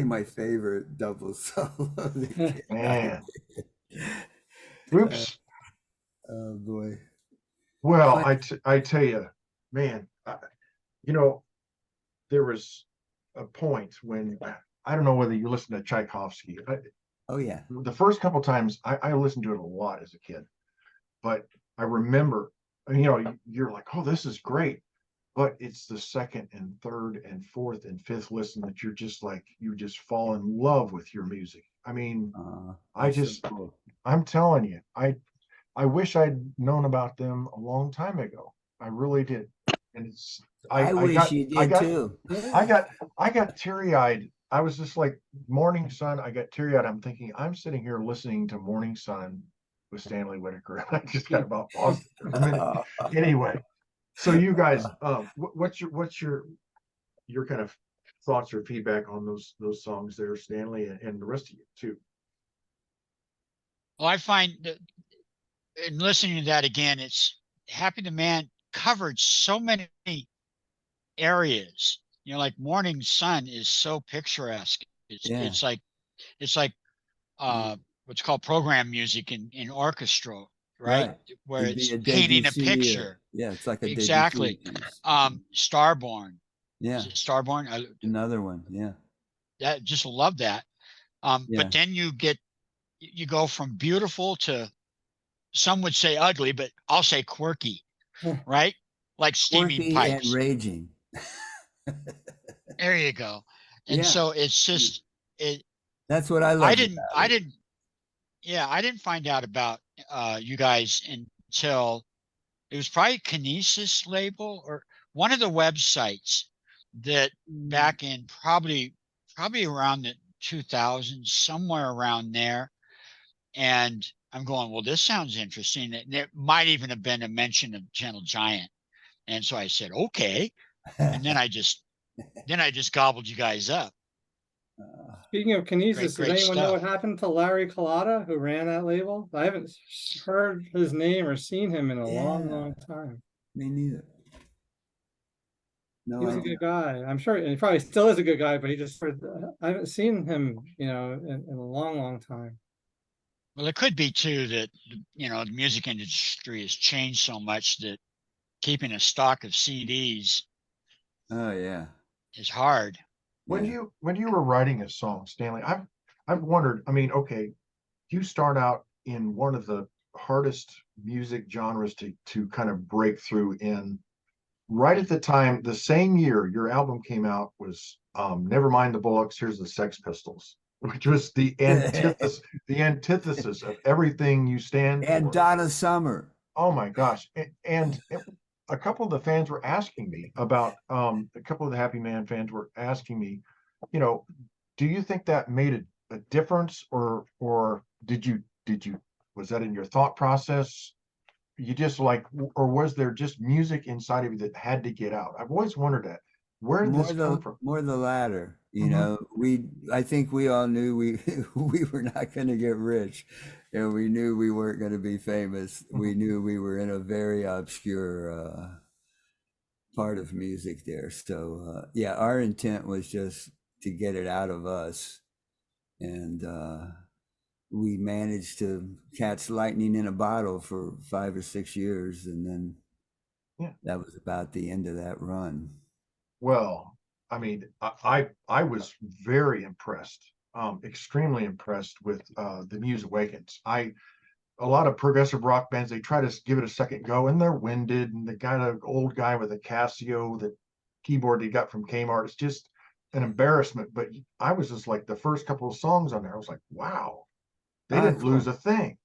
probably my favorite double solo. Man. Oops. Oh boy. Well, Fun- I tell you, man, you know, there was a point when I don't know whether you listen to Tchaikovsky. Oh yeah. The first couple times I listened to it a lot as a kid, but I remember, you're like, oh, this is great. But it's the second and third and fourth and fifth listen that you're just like, you just fall in love with your music. I mean, That's so cool. I'm telling you, I wish I'd known about them a long time ago. I really did. And it's I wish you did too. I got teary-eyed. I was just like Morning Sun. I got teary-eyed. I'm thinking, I'm sitting here listening to Morning Sun with Stanley Whitaker. I just got about paused for a minute. Anyway, so you guys, what's your kind of thoughts or feedback on those songs there, Stanley, and the rest of you too? Well, I find that in listening to that again, it's Happy the Man covered so many areas. Like Morning Sun is so picturesque. It's like what's called program music in orchestra, right? Where It'd be it's a painting a Debussy, picture. yeah, it's like a Exactly. Debussy. Starborn. Yeah. Is it Starborn? Another one. Yeah. That just love that. Yeah. But then you go from beautiful to, some would say ugly, but I'll say quirky, right? Like steaming Quirky pipes. and raging. There you go. And Yeah. so it's just That's what I love. I didn't find out about you guys until it was probably Kinesis label or one of the websites that back in probably around the 2000s, somewhere around there. And I'm going, well, this sounds interesting. And there might even have been a mention of Gentle Giant. And so I said, okay. And then I just gobbled you guys up. Speaking of Kinesis, Great does anyone know stuff. what happened to Larry Collada, who ran that label? I haven't heard his name or seen him in a long time. Me neither. He was a good guy. I'm sure he probably still is a good guy, but I haven't seen him, in a long time. Well, it could be too that, the music industry has changed so much that keeping a stock of CDs Oh yeah. is hard. When you were writing a song, Stanley, I've wondered, I mean, okay, you start out in one of the hardest music genres to kind of break through in. Right at the time, the same year your album came out was Never Mind the Bullocks, Here's the Sex Pistols, which was the antithesis of everything you stand And for. Donna Summer. Oh my gosh. And a couple of the fans were asking me about a couple of the Happy Man fans were asking me, do you think that made a difference, or did you was that in your thought process? You just like, or was there just music inside of you that had to get out? I've always wondered that. Where did this come from? More the latter. I think we all knew we were not going to get rich, and we knew we weren't going to be famous. We knew we were in a very obscure part of music there. So yeah, our intent was just to get it out of us, and we managed to catch lightning in a bottle for 5 or 6 years, and then that was about the end of that run. Well, I mean, I was very impressed, extremely impressed with the Muse Awakens. A lot of progressive rock bands, they try to give it a second go and they're winded, and the old guy with a Casio, the keyboard he got from Kmart, it's just an embarrassment. But I was just like, the first couple of songs on there, I was like, wow, they didn't lose a thing.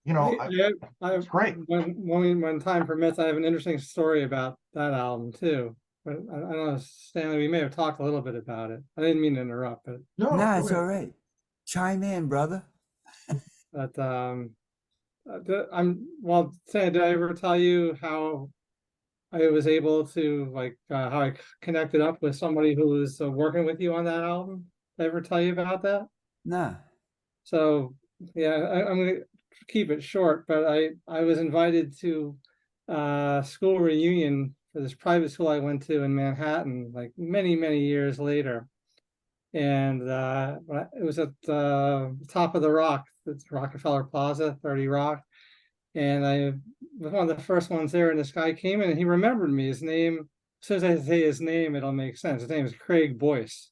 It's great. When time permits, I have an interesting story about that album too. But I don't know, Stanley, we may have talked a little bit about it. I didn't mean to interrupt, but No, it's all right. Chime in, brother. But Sam, did I ever tell you how I was able to how I connected up with somebody who was working with you on that album? Did I ever tell you about that? No. So yeah, I'm gonna keep it short, but I was invited to school reunion for this private school I went to in Manhattan, like many years later. And it was at the top of the Rock, it's Rockefeller Plaza, 30 Rock. And I was one of the first ones there, and this guy came in and he remembered me. His name, as soon as I say his name, it'll make sense. His name is Craig Boyce.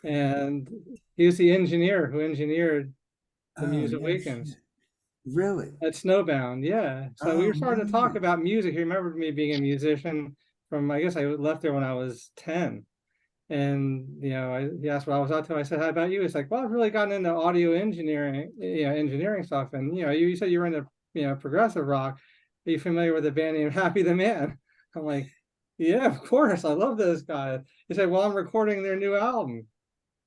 And he was the engineer who engineered the Muse no Awakens shit. Really? at Snowbound. Yeah. So we Oh, were starting to talk man. about music. He remembered me being a musician from, I guess I left there when I was 10. And, you know, he asked what I was up to. I said, how about you? It's like, well, I've really gotten into audio engineering, engineering stuff. And, you said you were into, progressive rock. Are you familiar with a band named Happy the Man? I'm like, yeah, of course. I love those guys. He said, well, I'm recording their new album,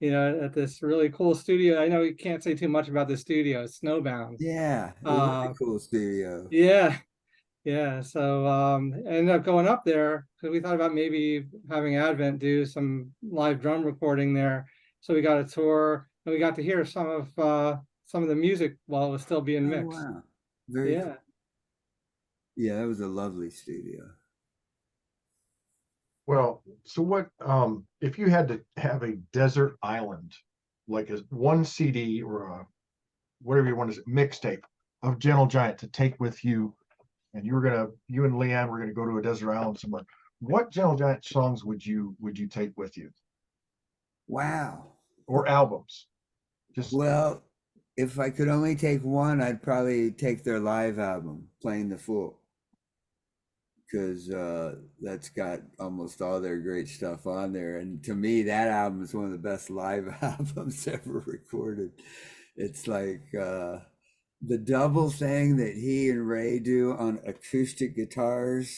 at this really cool studio. I know you can't say too much about the studio. It's Snowbound. Yeah, it was a cool studio. Yeah. Yeah, so I ended up going up there because we thought about maybe having Advent do some live drum recording there. So we got a tour and we got to hear some of the music while it was still being Oh, mixed. wow. Very Yeah. cool. Yeah, that was a lovely studio. Well, so what, if you had to have a desert island, like a one CD or a, whatever you want to say, mixtape of Gentle Giant to take with you, and you and Leanne were gonna go to a desert island somewhere, what Gentle Giant songs would you take with you, Wow. or albums? Just, Well, if I could only take one, I'd probably take their live album, Playing the Fool, because that's got almost all their great stuff on there. And to me, that album is one of the best live albums ever recorded. It's like the double thing that he and Ray do on acoustic guitars.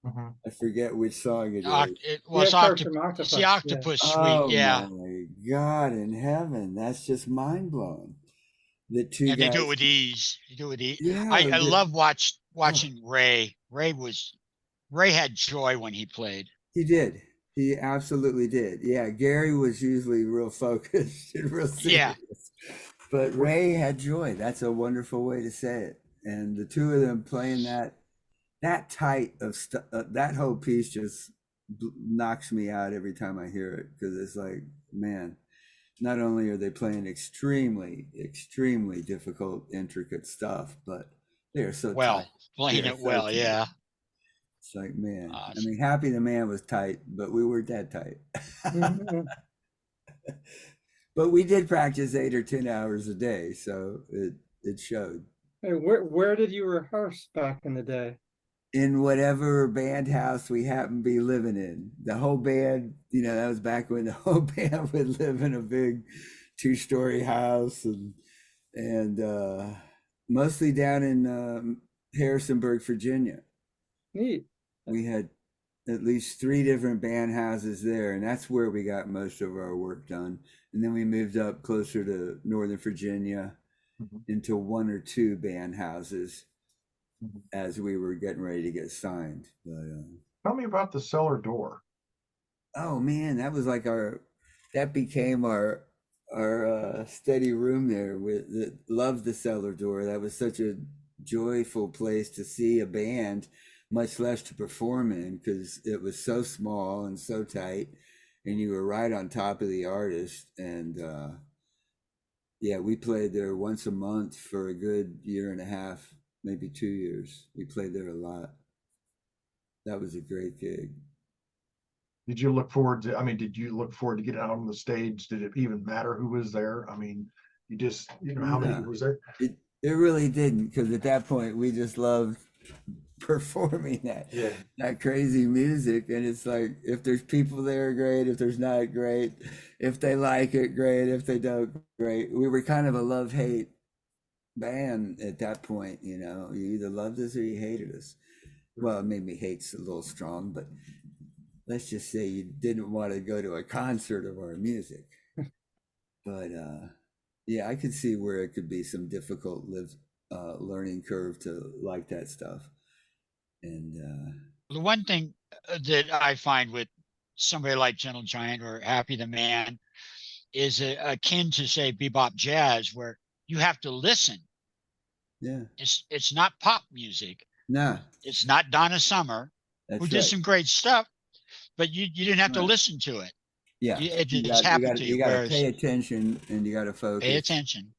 mhm. I forget which song it is. Well, it's, Yeah, Kirk from it's the Octopus, yeah. Octopus Suite. Oh Yeah. my God in heaven. That's just mind blowing. The two And they do guys. it with ease. They do it with ease. Yeah, I the- love watching Ray. Ray had joy when he played. He did. He absolutely did. Yeah, Gary was usually real focused and real serious. Yeah. But Ray had joy. That's a wonderful way to say it. And the two of them playing that tight of stuff, that whole piece just knocks me out every time I hear it, because it's like, man, not only are they playing extremely, extremely difficult, intricate stuff, but they are so Well, tight. playing They are it so well. tight. Yeah. It's like, man, I Awesome. mean, Happy the Man was tight, but we weren't that tight. Mhm. But we did practice 8 or 10 hours a day, so it showed. Hey, where did you rehearse back in the day? In whatever band house we happened to be living in. The whole band, that was back when the whole band would live in a big 2-story house, and mostly down in Harrisonburg, Virginia. Neat. We had at least 3 different band houses there, and that's where we got most of our work done. And then we moved up closer to Northern Virginia into 1 or 2 band houses as we were getting ready to get signed. But Tell me about the cellar door. oh man, that became our steady room there. Loved the cellar door. That was such a joyful place to see a band, much less to perform in, because it was so small and so tight, and you were right on top of the artist. And yeah, we played there once a month for a good year and a half, maybe 2 years. We played there a lot. That was a great gig. Did you look forward to getting out on the stage? Did it even matter who was there? I mean, you just, how many No. was there? It really didn't, because at that point we just loved performing that crazy music. And it's like, if there's people there, great. If there's not, great. If they like it, great. If they don't, great. We were kind of a love-hate band at that point. You either loved us or you hated us. Well, maybe hate's a little strong, but let's just say you didn't want to go to a concert of our music. But yeah, I could see where it could be some difficult learning curve to like that stuff. And The one thing that I find with somebody like Gentle Giant or Happy the Man is akin to, say, bebop jazz, where you have to listen. yeah, It's not pop music. nah, It's not Donna Summer, that's who did right. some great stuff, but you didn't have to Right. listen to it. Yeah, It you just got happened to you. you got to Whereas pay attention and you got to pay focus attention.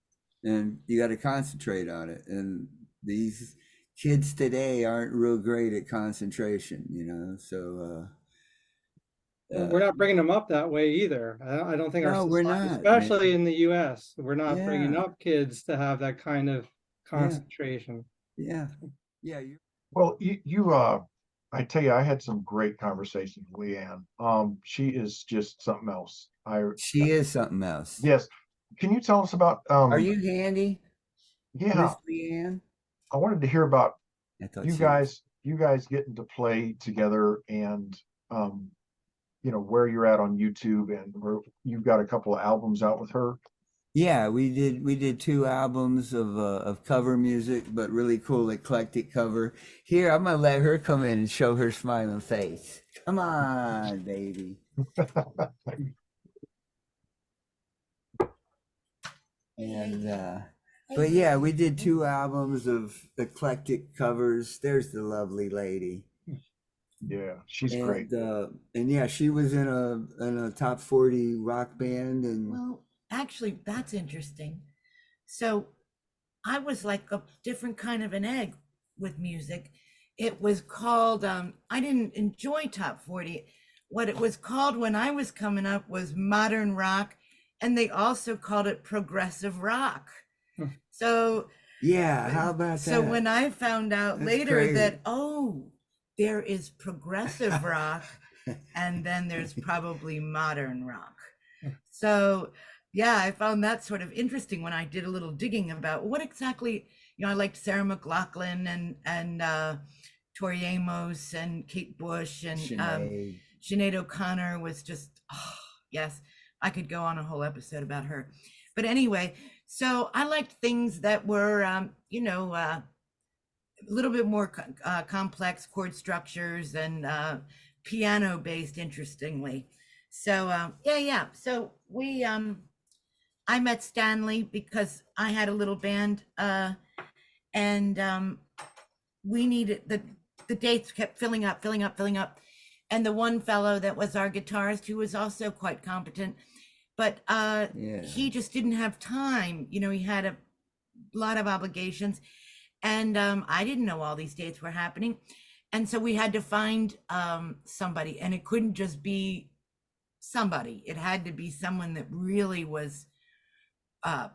and you got to concentrate on it. And these kids today aren't real great at concentration, you know. So We're not bringing them up that way either. I don't think our no, we're society, not, especially man. in the US, we're not bringing Yeah, up kids to have that kind of yeah, concentration. yeah, yeah. You Well, I tell you, I had some great conversations with Leanne. She is just something else. She is something else. Yes. Can you tell us about, Are you handy, yeah, Miss Leanne? I wanted to hear about I thought you she was. guys getting to play together and, um, where you're at on YouTube and where you've got a couple of albums out with her. Yeah, we did 2 albums of cover music, but really cool eclectic cover. Here, I'm gonna let her come in and show her smiling face. Come on, baby. And but yeah, we did 2 albums of eclectic covers. There's the lovely lady. Yeah, she's great. And yeah, she was in a top 40 rock band and Well, actually, that's interesting. So I was like a different kind of an egg with music. It was called, I didn't enjoy top 40. What it was called when I was coming up was modern rock, and they also called it progressive rock. Hmm. So, yeah, how about so that? when I found out That's later crazy. that, oh, there is progressive rock, and then there's probably modern rock. So, yeah, I found that sort of interesting when I did a little digging about what exactly, I liked Sarah McLachlan and Tori Amos and Kate Bush and Sinead. Sinead O'Connor was just, oh, yes, I could go on a whole episode about her. But anyway, so I liked things that were, a little bit more complex chord structures and piano based, interestingly. So yeah. So I met Stanley because I had a little band, and we needed the dates kept filling up, and the one fellow that was our guitarist, who was also quite competent, but Yeah. he just didn't have time. He had a lot of obligations, and I didn't know all these dates were happening, and so we had to find somebody, and it couldn't just be somebody. It had to be someone that really was a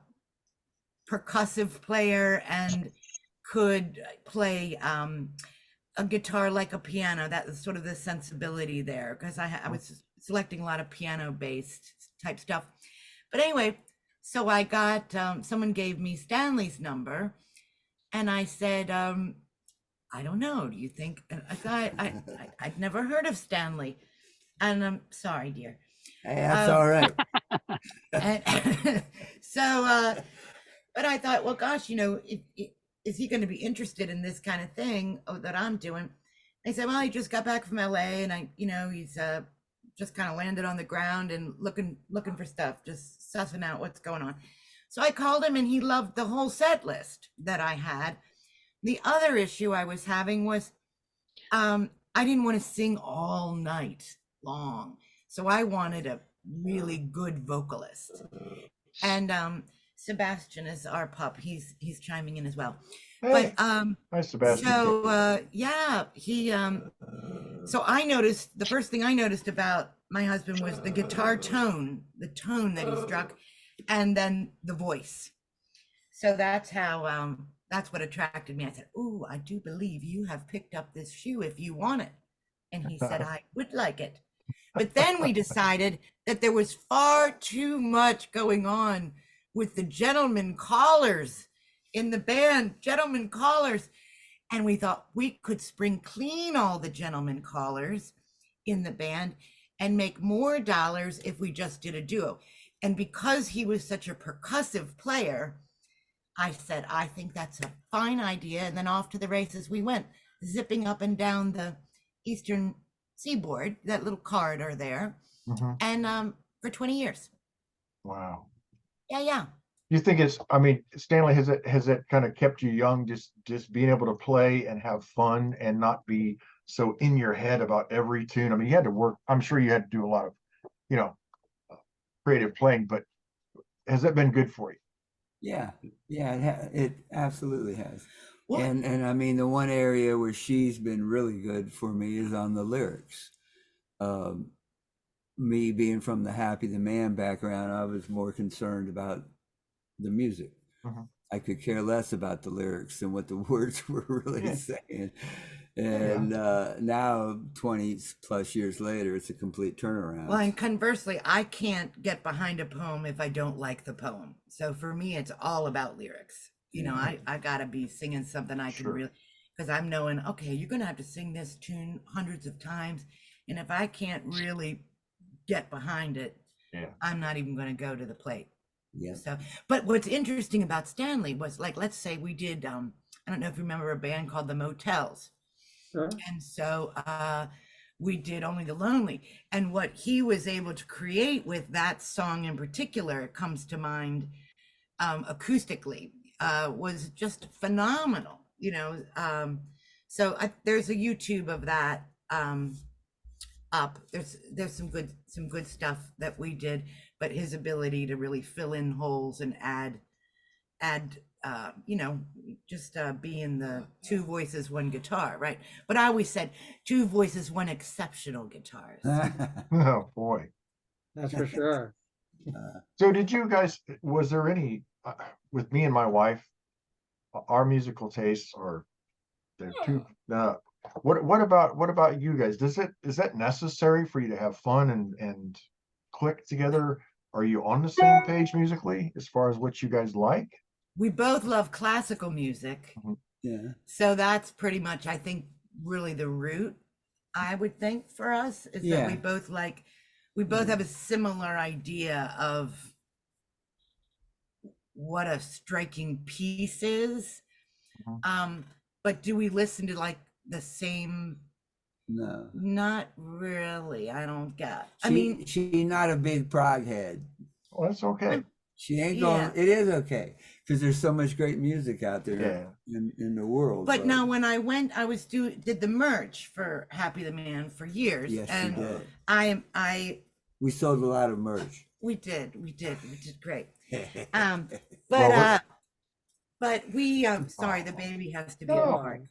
percussive player and could play a guitar like a piano. That was sort of the sensibility there, because I was selecting a lot of piano based type stuff. But anyway, so I got someone gave me Stanley's number, and I said, I don't know, do you think I'd never heard of Stanley, and I'm sorry, dear. Hey, that's all right. And so but I thought, well, gosh, is he going to be interested in this kind of thing that I'm doing? They said, well, he just got back from LA, and he's just kind of landed on the ground and looking for stuff, just sussing out what's going on. So I called him, and he loved the whole set list that I had. The other issue I was having was I didn't want to sing all night long, so I wanted a really good vocalist. And Sebastian is our pup. He's chiming in as well. Hey, But hi, Sebastian. so yeah, he so I noticed, the first thing I noticed about my husband was the guitar tone, the tone that he struck, and then the voice. So that's how that's what attracted me. I said, "Ooh, I do believe you have picked up this shoe if you want it." And he said, "I would like it." But then we decided that there was far too much going on with the gentlemen callers in the band, gentlemen callers. And we thought we could spring clean all the gentlemen callers in the band and make more dollars if we just did a duo. And because he was such a percussive player, I said, I think that's a fine idea. And then off to the races we went, zipping up and down the eastern seaboard, that little corridor there, and for 20 years. Wow. Yeah. You think Stanley, has it kind of kept you young, just being able to play and have fun and not be so in your head about every tune? I mean, you had to work. I'm sure you had to do a lot of, creative playing, but has that been good for you? Yeah, yeah, it absolutely has. Well, And I mean, the one area where she's been really good for me is on the lyrics. Um, Me being from the Happy the Man background, I was more concerned about the music. Mhm. I could care less about the lyrics than what the words were really Yeah. saying. And now, 20 plus years later, it's a complete turnaround. well, and conversely, I can't get behind a poem if I don't like the poem. So for me, it's all about lyrics. You know, I gotta be singing something I can Sure. really, because I'm knowing, okay, you're gonna have to sing this tune hundreds of times, and if I can't really get behind it, Yeah. I'm not even gonna go to the plate. Yeah. So, but what's interesting about Stanley was, like, let's say we did, I don't know if you remember a band called the Motels. Sure. And so we did Only the Lonely. And what he was able to create with that song in particular, it comes to mind acoustically, was just phenomenal, you know. So there's a YouTube of that up. There's some good stuff that we did, but his ability to really fill in holes and add you know, just being the two voices, one guitar, right? But I always said two voices, one exceptional guitarist. Oh boy. That's for sure. So did you guys, was there any, with me and my wife, our musical tastes are, they're too, what about you guys? Is that necessary for you to have fun and click together? Are you on the same page musically as far as what you guys like? We both love classical music. Yeah. So that's pretty much, I think, really the root, I would think, for us, is that we both have a similar idea of what a striking piece is. Mhm. But do we listen to like the same? No. Not really. I don't get. I She, mean, she's not a big prog head. Well, that's okay. She ain't Yeah. going, it is okay. Because there's so much great music out there in the world. but now when I went, I was did the merch for Happy the Man for years. Yes, and you did. I We sold a lot of merch. we did great. Well, But we sorry, the baby has to be No. apart.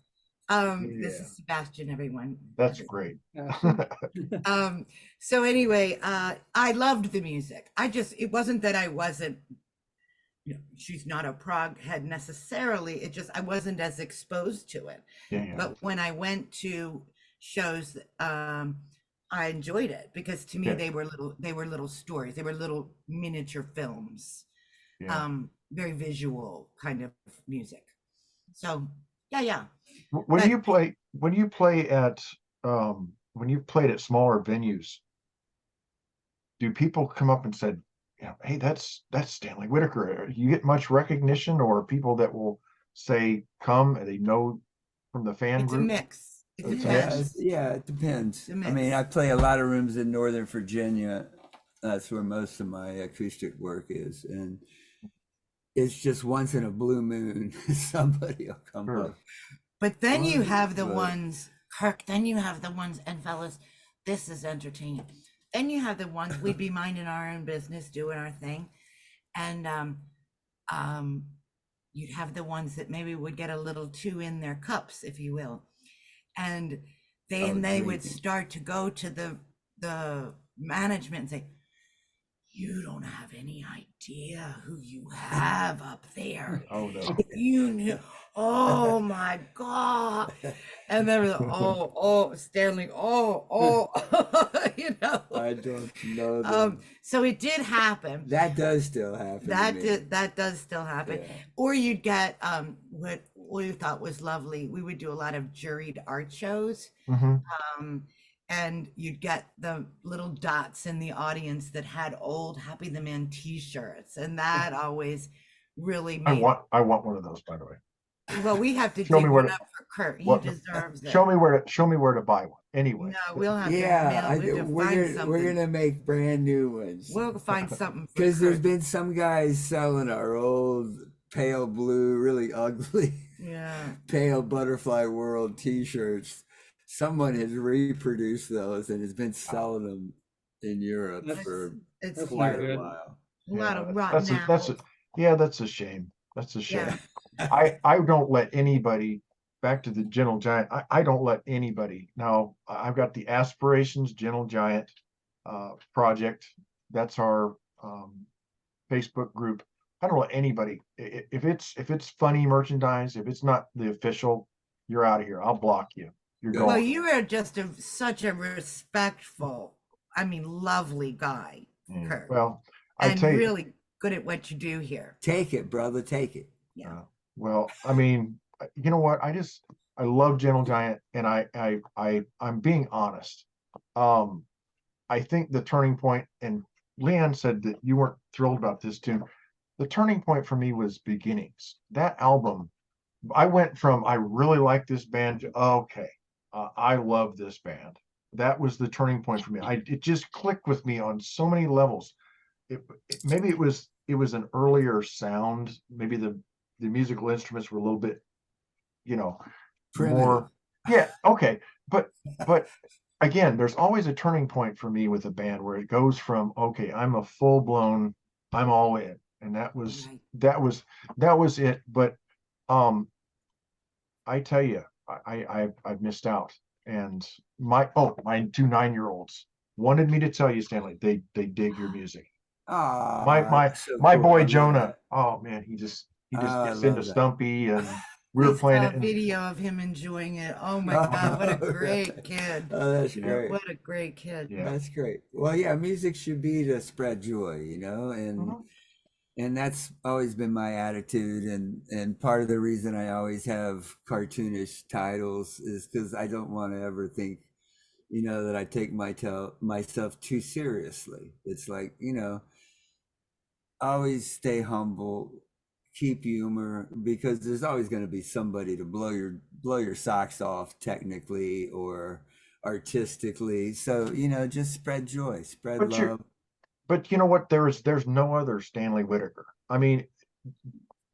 This Yeah. is Sebastian, everyone. That's great. Yeah. So anyway, I loved the music. It wasn't that I wasn't, you know, she's not a prog head necessarily. It just, I wasn't as exposed to it. Yeah. But when I went to shows, I enjoyed it because to me, Yeah. they were little stories. They were little miniature films, Yeah. very visual kind of music. So yeah. When But- you play at when you've played at smaller venues, do people come up and said, you know, hey, that's Stanley Whitaker? You get much recognition, or people that will say come and they know from the fan It's a group? mix. It It's a depends. Yeah, it depends. It's a I mean, mix. I play a lot of rooms in Northern Virginia. That's where most of my acoustic work is. And it's just once in a blue moon, somebody will come Sure. up. But then you Well, have the but- ones, Kirk, then you have the ones, and fellas, this is entertaining. Then you have the ones, we'd be minding our own business, doing our thing. And you'd have the ones that maybe would get a little too in their cups, if you will. And then they would drinking. start to go to the management and say, you don't have any idea who you have up there. Oh no. You knew, oh my God. And then, oh, Stanley, you know. I don't know them. So it did happen. That does still happen. That does still happen. Yeah. Or you'd get what we thought was lovely. We would do a lot of juried art shows. Mhm. And you'd get the little dots in the audience that had old Happy the Man t-shirts. And that always really I made, want one of those, by the way. well, we have to Show me dig where one to- up for Kurt. He what- deserves it. Show me where to buy one. Anyway. No, we'll have Yeah, to, we'll have to find something. we're gonna make brand new ones. We'll find something for Because there's Kurt. been some guys selling our old pale blue, really ugly, Yeah. pale butterfly world T-shirts. Someone has reproduced those and has been selling them in Europe That's- for It's that's quite not a good. while. a lot of Yeah, rotten that's a, apples. yeah, that's a shame. That's a shame. Yeah. I don't let anybody, back to the Gentle Giant, I don't let anybody. Now, I've got the Aspirations Gentle Giant project. That's our Facebook group. I don't let anybody, if it's funny merchandise, if it's not the official, you're out of here. I'll block you. You're Good. Well, gone. you are just such a respectful, I mean, lovely guy, Yeah. Kurt, Well, I and tell you, really good at what you do here. Take it, brother, take it. Yeah. well, I mean, you know what? I love Gentle Giant, and I'm being honest. I think the turning point, and Leanne said that you weren't thrilled about this too. The turning point for me was Beginnings. That album, I went from I really like this band to okay, I love this band. That was the turning point for me. It just clicked with me on so many levels. Maybe it was an earlier sound. Maybe the musical instruments were a little bit, you know, Primitive. more. Yeah, okay, but again, there's always a turning point for me with a band where it goes from okay, I'm a full blown, I'm all in, and that was Right. that was it. But um, I tell you, I've missed out, and my two 9-year-olds wanted me to tell you, Stanley, they dig your music. My Ah, my that's so my cool. I boy love Jonah, that. oh man, he just Oh, I gets into love that. Stumpy, and we were We playing saw it, a and video of him enjoying it. Oh my God, what a great kid. Oh, that's Yeah. great. What a great kid. yeah. That's great. Well, yeah, music should be to spread joy, you know, Mhm. and that's always been my attitude, and part of the reason I always have cartoonish titles is because I don't want to ever think, you know, that I take myself too seriously. It's like, you know, always stay humble, keep humor, because there's always going to be somebody to blow your socks off technically or artistically. So, you know, just spread joy, spread But you love. but you know what? There's no other Stanley Whitaker. I mean,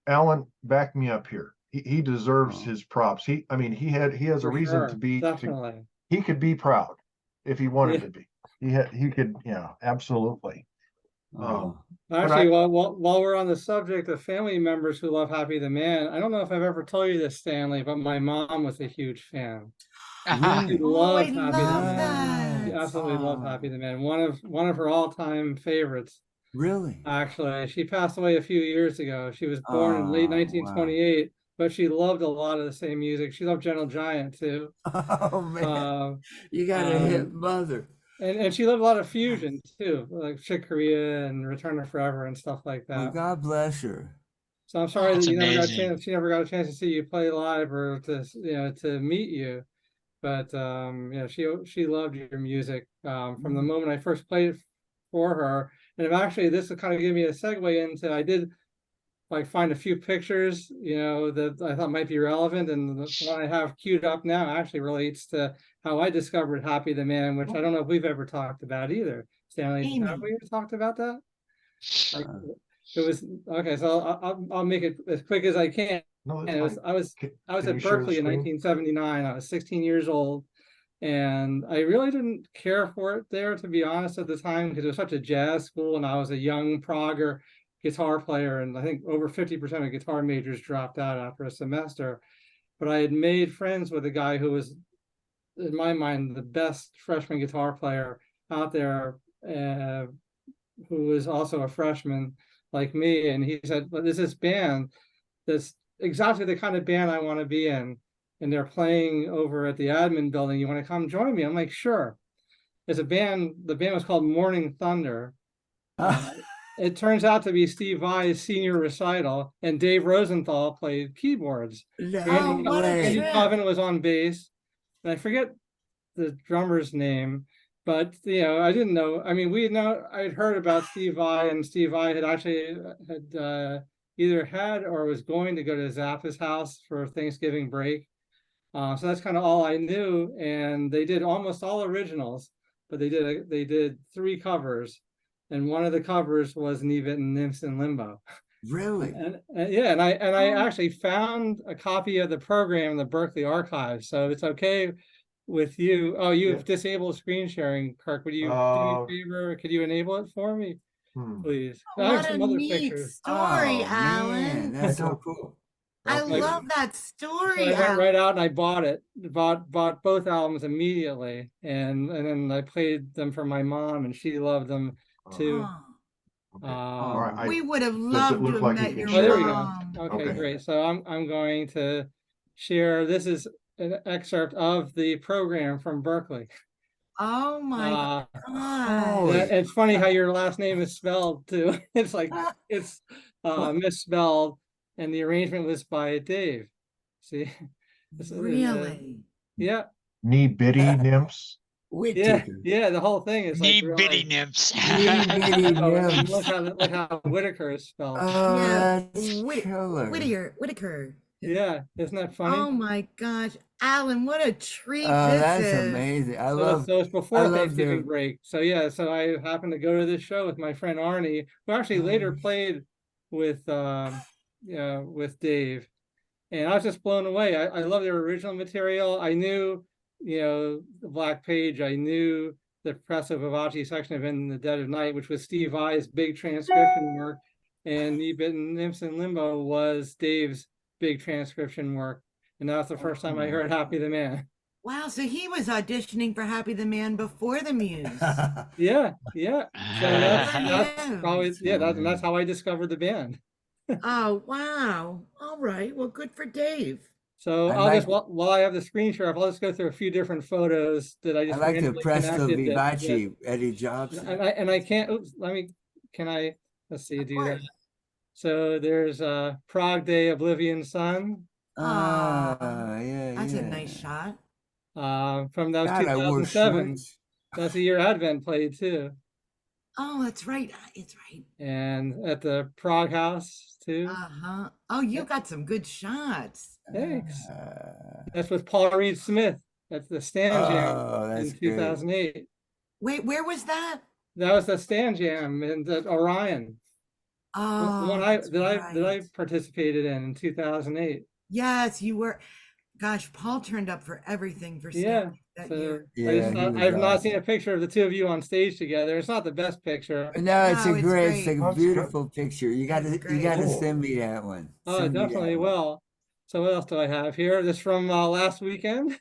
Alan, back me up here. He deserves Oh. his props. He has a For reason sure, definitely. he could be proud if he wanted Yeah. to be. He could, yeah, absolutely. Oh. But Actually, while we're on the subject of family members who love Happy the Man, I don't know if I've ever told you this, Stanley, but my mom was a huge fan. She Really? Oh, I loved Happy the love Man. She that. absolutely loved Oh. Happy the Man. One of her all-time favorites. Really? Actually, she passed away a few years ago. She was born in late Oh, wow. 1928, but she loved a lot of the same music. She loved Gentle Giant too. Oh man, Uh, you got a hit um, mother. and she loved a lot of fusion too, like Chick Corea and Return to Forever and stuff like Well, that. God bless her. So I'm sorry that That's you never got a amazing. chance. She never got a chance to see you play live or to to meet you. But yeah, she loved your music from the moment I first played it for her. And actually, this will kind of give me a segue into I did like find a few pictures, you know, that I thought might be relevant, and the one I have queued up now actually relates to how I discovered Happy the Man, which I don't know if we've ever talked about either. Stanley, have Amy. we ever talked about that? Like Uh, it was okay, so I'll make it as quick as I can. no, And that's it was fine. I was Can you at share the Berkeley in screen? 1979. I was 16 years old, and I really didn't care for it there, to be honest, at the time, because it was such a jazz school, and I was a young progger guitar player, and I think over 50% of guitar majors dropped out after a semester. But I had made friends with a guy who was, in my mind, the best freshman guitar player out there, who was also a freshman like me. And he said, well, there's this band that's exactly the kind of band I want to be in. And they're playing over at the admin building. You want to come join me? I'm like, sure. There's a band, the band was called Morning Thunder. It turns out to be Steve Vai's senior recital, and Dave Rosenthal played keyboards. Oh, what a Andy trip. Coven was on bass, and I forget the drummer's name, but you know, I didn't know. I mean, I'd heard about Steve Vai, and Steve Vai had actually had either had or was going to go to Zappa's house for Thanksgiving break. So that's kind of all I knew, and they did almost all originals, but they did 3 covers, and one of the covers was Nevet and Nymphs in Limbo. really? And yeah, and I Oh. actually found a copy of the program in the Berkeley archives, so it's okay with you. Oh, you've Yeah. disabled screen sharing, Kirk. Would you do me a favor? Could you enable it for me, please? I have What a some other neat pictures. story, Oh, Alan. man, that's I so know. cool. I Okay. love that So story, I went Alan. right out and I bought it. Bought both albums immediately, and then I played them for my mom, and she loved them too. Oh, Okay. All right. Um, we would have does it loved to look have like you met can your Oh, there we share? go. mom. Okay, Okay. great. So I'm going to share. This is an excerpt of the program from Berkeley. Oh my Uh, God. it's funny how your last name is spelled too. It's like it's misspelled, and the arrangement was by Dave. See, Really? yeah, Knee bitty nymphs. Whitaker. yeah. The whole thing is like Knee bitty really. nymphs. Knee bitty Oh, and nymphs. look how Whitaker is spelled. Oh, Yeah, that's killer. Whitaker. Yeah, isn't that funny? Oh my gosh, Alan, what a treat Oh, this that's is. amazing. I So love it's before I love Thanksgiving their break. So yeah, so I happened to go to this show with my friend Arnie, who actually later played with with Dave. And I was just blown away. I love their original material. I knew, the Black Page, I knew the Press of Vivace section of In the Dead of Night, which was Steve Vai's big transcription work. And Knee Bitten Nymphs in Limbo was Dave's big transcription work. And that was the first time I heard Happy the Man. Wow, so he was auditioning for Happy the Man before the Muse. Yeah. So that's Yeah. probably, that's how I discovered the band. Oh, wow. All right. Well, good for Dave. So I I'll like just, while I have the screen share up, I'll just go through a few different photos that I I just like the randomly Presto connected that- Vivace, Eddie Jobson. and I can't, oops, let's see, do that. So there's Prague Day, Oblivion Sun, Yeah, That's yeah. a nice shot. from that was God, I wore 2007. shorts. That's the year Advent played too. Oh, that's right. It's right. And at the Prague House too. Uh-huh. Oh, you got some good shots. Thanks. Uh, That's with Paul Reed Smith at the Stand Jam oh, in that's great. 2008. Wait, where was that? That was the Stand Jam in the Orion. The Oh, one that's that I right. participated in 2008. Yes, you were. Gosh, Paul turned up for everything for Stanley that So year. Yeah, he was I've not seen a awesome. picture of the two of you on stage together. It's not the best picture. No, it's No, a it's great, great. it's like a That's good. beautiful picture. You That's gotta great. send me that one. Oh, I Send me that definitely one. will. So what else do I have here? This from last weekend.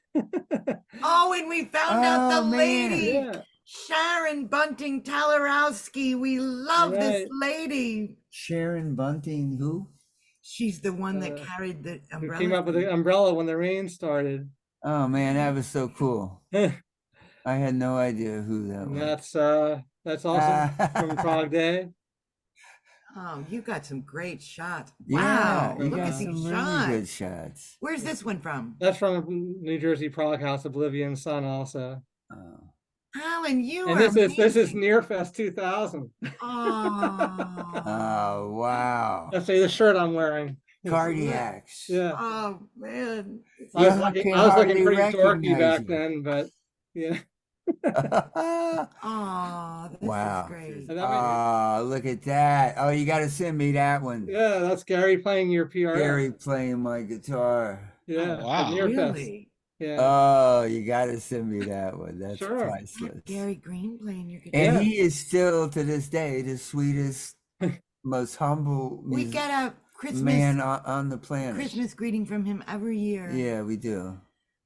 Oh, and we found out Oh, the man. lady, Yeah, Sharon Bunting Talarowski. We love this Right. lady. Sharon Bunting, who? She's the one that Uh, carried the who umbrella. came up with the umbrella when the rain started. Oh man, that was so cool. And I had no idea who that was. that's also from Prague Day. Oh, you got some great shots. Yeah, Wow, you look got at some these really shots. good shots. Where's this one from? That's from New Jersey Prague House, Oblivion Sun also. Oh. Alan, you And are this is amazing. Nearfest 2000. Oh, Oh wow. That's the shirt I'm wearing. Cardiacs. Yeah. oh man. I was Yeah, I looking, can I was looking hardly pretty dorky recognize back you. then, but yeah. Oh, this Wow. is great. And that Oh, look at that. Oh, you gotta send me that one. yeah, that's Gary playing your PRS. Gary playing my guitar. Yeah. Oh, wow. at Nearfest. Really? Yeah. Oh, you gotta send me that one. That's Sure. priceless. Gary Green playing your guitar. And Yeah. he is still to this day the sweetest, most humble We get a Christmas man on the planet. Christmas greeting from him every year. Yeah, we do.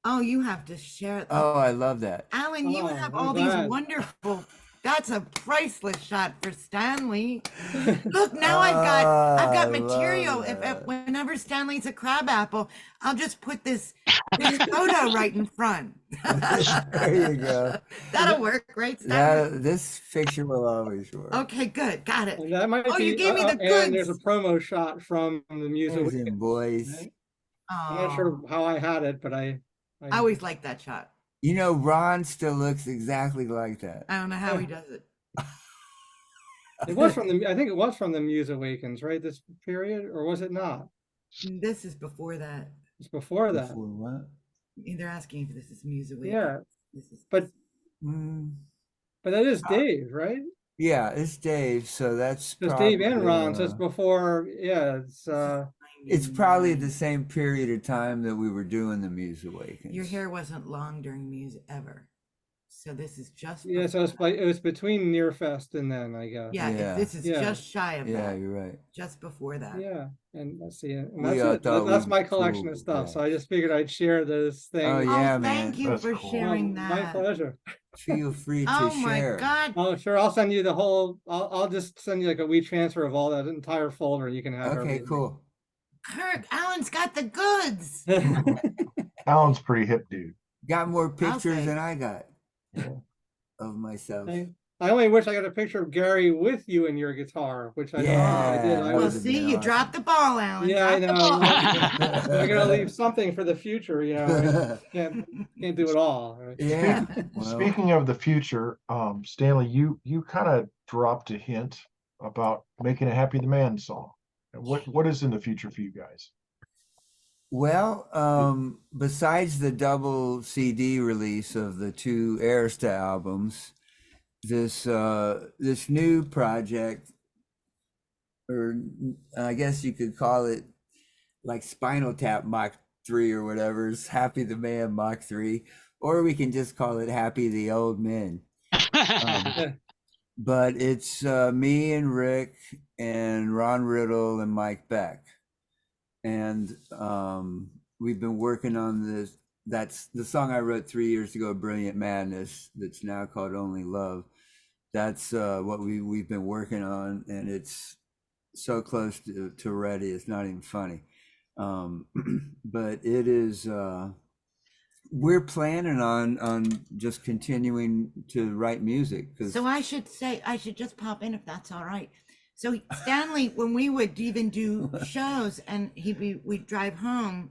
Oh, you have to share it. Oh, I love that. Alan, you Oh, have I'm all glad. these wonderful. That's a priceless shot for Stanley. Look, now I've got I material. love that. Whenever Stanley's a crabapple, I'll just put this photo right in front. There you go. That'll work, right, Stanley? This picture will always work. Okay, good, got it. And that might Oh, be, you gave me the and there's a goods. promo shot from the music. There's him, boys. I'm not sure how I had it, but I I always like that shot. You know, Ron still looks exactly like that. I don't know how he does it. it was from the I think it was from the Muse Awakens, right? This period, or was it not? This is before that. It's before that. Before what? They're asking if this is music. Yeah, This is but Mm, that is Dave, right? yeah, it's Dave, so that's It's Dave and probably, Ron, so it's before. Yeah, it's It's probably the same period of time that we were doing the Muse Awakens. Your hair wasn't long during Muse ever. So this is just Yeah, so before it was between Nearfest and then, I guess. yeah, Yeah. this is Yeah. just shy of Yeah, that. you're right. Just before that. Yeah, and let's see, and We that's all it. thought That's we my were collection cool of with stuff. that. So I just figured I'd share those things. Oh, yeah, Oh, thank man. you That's for cool. sharing My that. pleasure. Feel free to Oh my share. God. Oh, sure. I'll send you the whole. I'll just send you like a WeTransfer of all that entire folder. You can have Okay, everything. cool. Kirk, Alan's got the goods. Alan's pretty hip dude. Got more pictures Okay. than I got Yeah. of myself. I only wish I got a picture of Gary with you and your guitar, which I don't think I did. Yeah, I that Well, was was, been see, you awesome. dropped the ball, Alan. yeah, I Drop know. the ball. I gotta leave something for the future, you know. Can't do it all. Right? Yeah. Well, Speaking of the future, Stanley, you kind of dropped a hint about making a Happy the Man song. What is in the future for you guys? well, besides the double CD release of the two Arista albums, this new project, or I guess you could call it like Spinal Tap Mach 3 or whatever, is Happy the Man Mach 3, or we can just call it Happy the Old Men. But it's me and Rick and Ron Riddle and Mike Beck. And we've been working on this. That's the song I wrote 3 years ago, Brilliant Madness, that's now called Only Love. That's what we've been working on, and it's so close to ready, it's not even funny. But it is, we're planning on just continuing to write music. So I should just pop in if that's all right. So Stanley, when we would even do shows and we'd drive home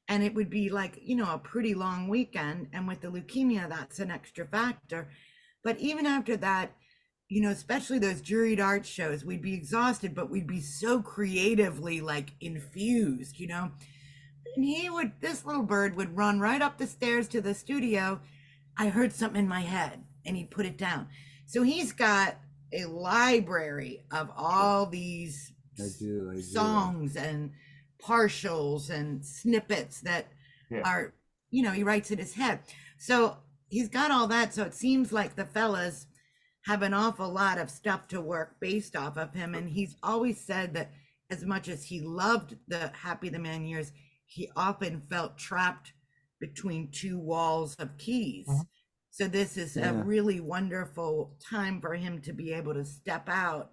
and it would be like, you know, a pretty long weekend. And with the leukemia, that's an extra factor. But even after that, you know, especially those juried art shows, we'd be exhausted, but we'd be so creatively like infused, you know. And this little bird would run right up the stairs to the studio. I heard something in my head and he'd put it down. So he's got a library of all these I do. songs and partials and snippets that Yeah. are, you know, he writes in his head. So he's got all that. So it seems like the fellas have an awful lot of stuff to work based off of him. And he's always said that as much as he loved the Happy the Man years, he often felt trapped between two walls of keys. Mhm. So this is a Yeah. really wonderful time for him to be able to step out.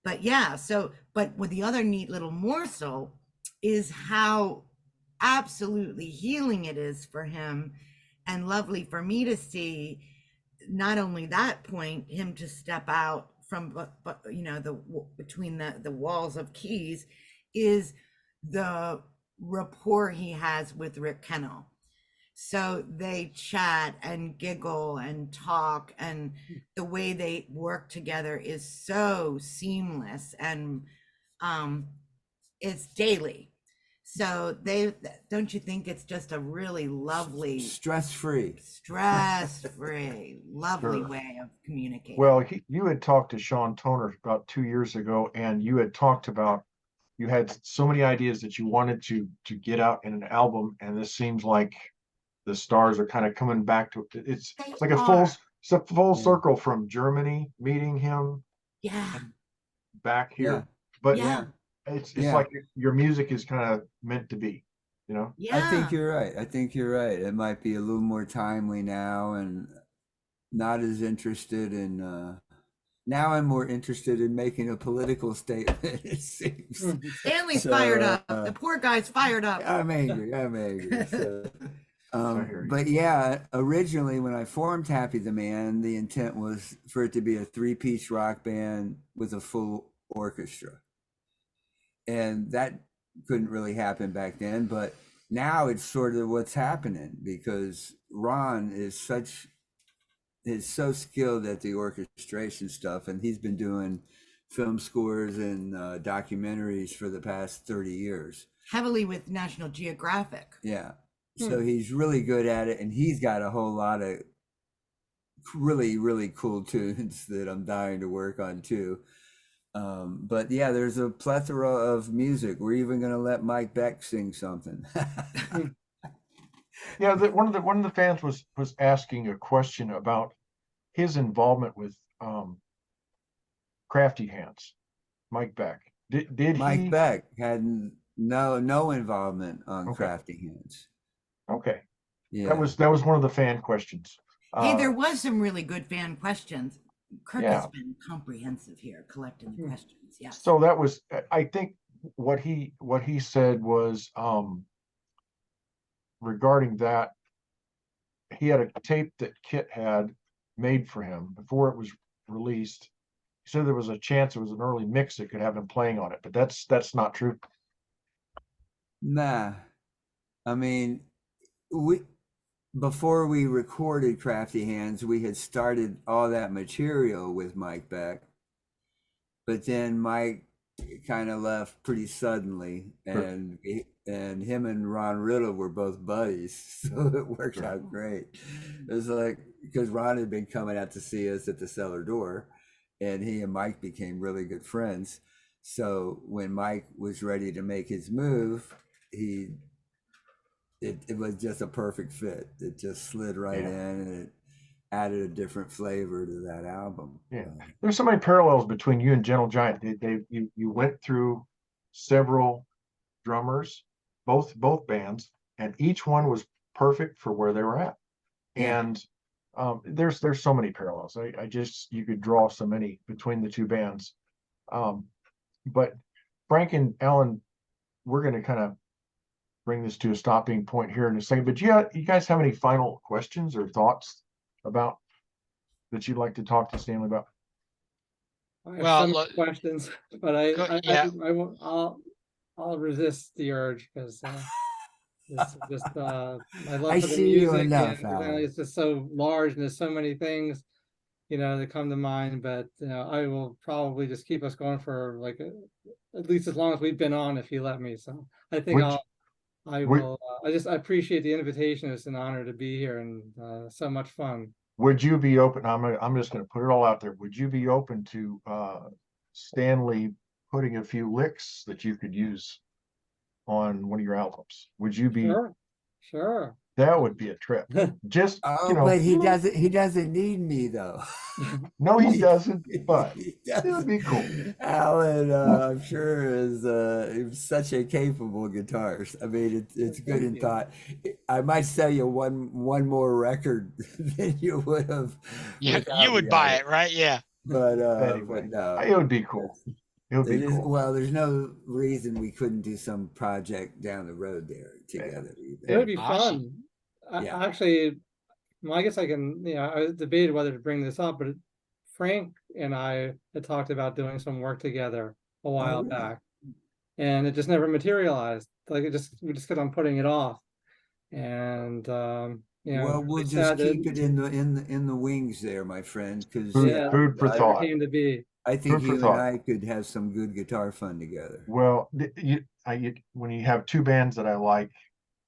But yeah, but with the other neat little morsel is how absolutely healing it is for him and lovely for me to see not only that point, him to step out from, but you know, between the walls of keys is the rapport he has with Rick Kennel. So they chat and giggle and talk, and the way they work together is so seamless, and it's daily. So don't you think it's just a really lovely, Stress-free. lovely Sure. way of communicating? Well, you had talked to Sean Toner about 2 years ago, and you had talked about you had so many ideas that you wanted to get out in an album, and this seems like the stars are kind of coming back to it. It's like a full Yeah. circle from Germany meeting him Yeah, back here. Yeah. But yeah, it's Yeah. like your music is kind of meant to be, you know? yeah. I think you're right. It might be a little more timely now, and not as interested in. Now I'm more interested in making a political statement. It seems. Stanley's So, fired up. The poor guy's fired up. I'm angry. So, I hear you. but yeah, originally when I formed Happy the Man, the intent was for it to be a 3-piece rock band with a full orchestra. And that couldn't really happen back then, but now it's sort of what's happening, because Ron is so skilled at the orchestration stuff, and he's been doing film scores and documentaries for the past 30 years. Heavily with National Geographic. Yeah. So he's really good at it, and he's got a whole lot of really, really cool tunes that I'm dying to work on too. But yeah, there's a plethora of music. We're even going to let Mike Beck sing something. Yeah, one of the fans was asking a question about his involvement with Crafty Hands, Mike Beck. Did Mike he? Beck had no involvement on Okay. Crafty Hands. Okay, Yeah. that was one of the fan questions. Hey, there was some really good fan questions. Kirk has Yeah. been comprehensive here, collecting the questions. Yes. So that was, I think, what he said was regarding that. He had a tape that Kit had made for him before it was released. He said there was a chance it was an early mix that could have him playing on it, but that's not true. Nah. I mean, before we recorded Crafty Hands, we had started all that material with Mike Beck. But then Mike kind of left pretty suddenly, and him and Ron Riddle were both buddies, so it worked out great. It was like, because Ron had been coming out to see us at the cellar door, and he and Mike became really good friends. So when Mike was ready to make his move, it was just a perfect fit. It just slid right in, and it added a different flavor to that album. Yeah, there's so many parallels between you and Gentle Giant. You went through several drummers, both bands, and each one was perfect for where they were at. Yeah. And there's so many parallels. I just, you could draw so many between the two bands. But Frank and Alan, we're going to kind of bring this to a stopping point here in a second. But you guys have any final questions or thoughts about that you'd like to talk to Stanley about? I have Well, some look- questions, but yeah. I won't. I'll resist the urge because it's just my love I for the see you music. enough, And, Alan. it's just so large, and there's so many things, that come to mind. But I will probably just keep us going for like at least as long as we've been on, if you let me. So I think I will. I appreciate the invitation. It's an honor to be here, and so much fun. Would you be open? I'm just going to put it all out there. Would you be open to Stanley putting a few licks that you could use on one of your albums? Would you be? Sure. That would be a trip. Just But he doesn't need me though. No, he doesn't. But it would be cool. Alan, I'm sure is such a capable guitarist. I mean, it's good in thought. I might sell you one more record than you would have. Yeah, you would buy it, right? Yeah. But anyway, no, it would be cool. It would be cool. Well, there's no reason we couldn't do some project down the road there together. It would be Awesome. fun. Actually, I guess I can, I debated whether to bring this up, but Frank and I had talked about doing some work together a while back, and it just never materialized. Like we just kept on putting it off, and well, we'll just keep it in the wings there, my friend, because food for thought. Came to be. I think you and I could have some good guitar fun together. Well, when you have two bands that I like,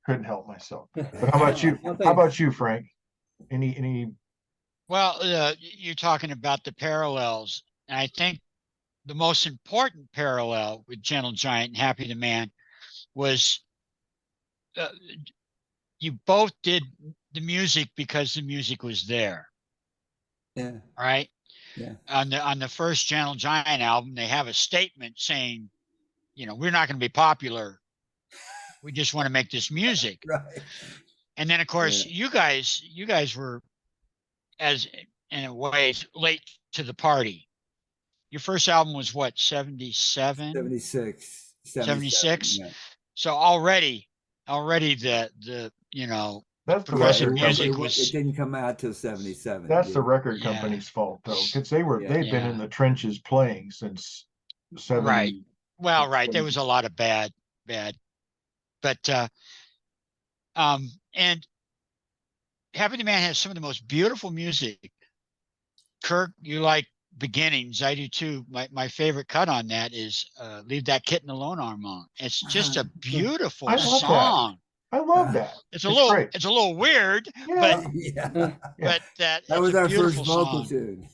couldn't help myself. But how about you? How about you, Frank? Any? Well, you're talking about the parallels, and I think the most important parallel with Gentle Giant and Happy the Man was you both did the music because the music was there. Yeah. Right. Yeah. On the first Gentle Giant album, they have a statement saying, we're not going to be popular. We just want to make this music. Right. And then, of course, you guys were, as in a way, late to the party. Your first album was what, 77? 76. 76. Yeah. So already the that's progressive the music it didn't come out till 77. That's the record company's fault, though, because they've been in the trenches playing since 70. Right. Well, right. There was a lot of bad, but and Happy the Man has some of the most beautiful music. Kirk, you like Beginnings. I do too. My favorite cut on that is Leave That Kitten Alone, Armand. It's just a beautiful song. I love that. It's a little weird, but yeah. but that was our first vocal tune.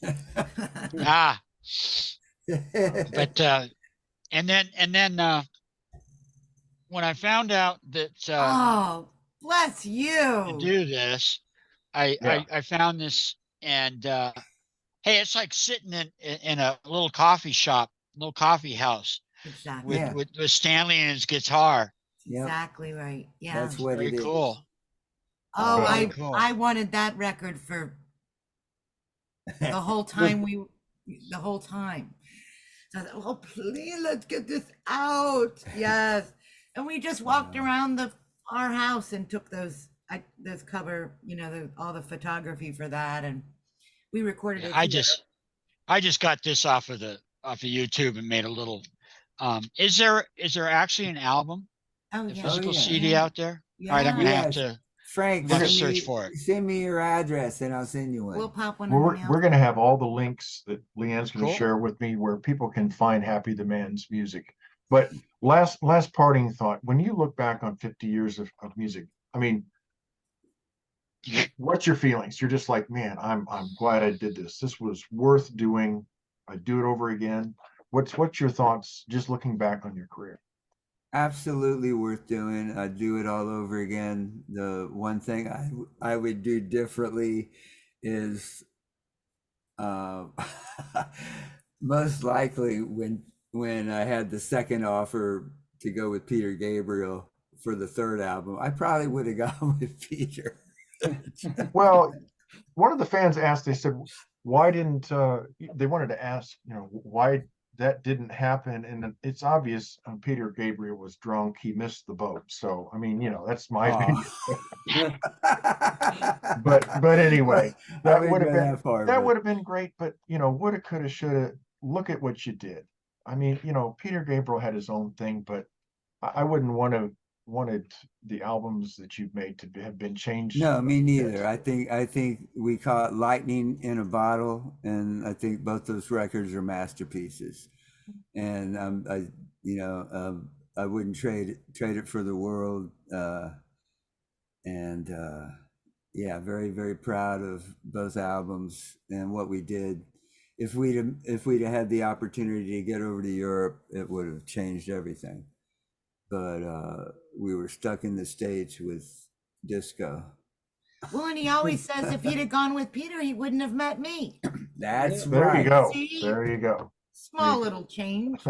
But and then when I found out that Oh, bless to you. do this, Yeah. I found this, and hey, it's like sitting in a little coffee shop, little coffee house Exactly. Yeah. with Stanley and his guitar. Yep. Exactly right. Yeah. That's what Very it is. cool. Oh, Very Good. cool. I wanted that record for the whole time the whole time. So I thought, oh, please, let's get this out. Yes. And we just walked around our house and took those cover, all the photography for that. And we recorded Yeah, it I here. just got this off of YouTube and made a little. Is there actually an album, Oh, a yeah. physical yeah. CD Yeah. out there? All right, I'm gonna Yeah. have Yes. to. Frank, I'm gonna send search me, for it. send me your address and I'll send you one. We'll pop one Well, in the we're mail. going to have all the links that Leanne's going to Cool. share with me where people can find Happy the Man's music. But last parting thought, when you look back on 50 years of music, I mean, what's your feelings? You're just like, man, I'm glad I did this. This was worth doing. I'd do it over again. What's your thoughts just looking back on your career? Absolutely worth doing. I'd do it all over again. The one thing I would do differently is most likely when I had the second offer to go with Peter Gabriel for the third album, I probably would have gone with Peter. Well, one of the fans asked, they said, why didn't they wanted to ask, why that didn't happen? And it's obvious Peter Gabriel was drunk. He missed the boat. So, I mean, that's my opinion. But anyway, that would have been great. But, woulda, coulda, shoulda, look at what you did. I mean, Peter Gabriel had his own thing, but I wouldn't wanted the albums that you've made to have been changed. No, me neither. I think we caught lightning in a bottle, and I think both those records are masterpieces. And I wouldn't trade it for the world. Yeah, very, very proud of both albums and what we did. If we'd have had the opportunity to get over to Europe, it would have changed everything. But we were stuck in the States with disco. Well, and he always says if he'd have gone with Peter, he wouldn't have met me. That's There right. you go. See? There you go. Small little change.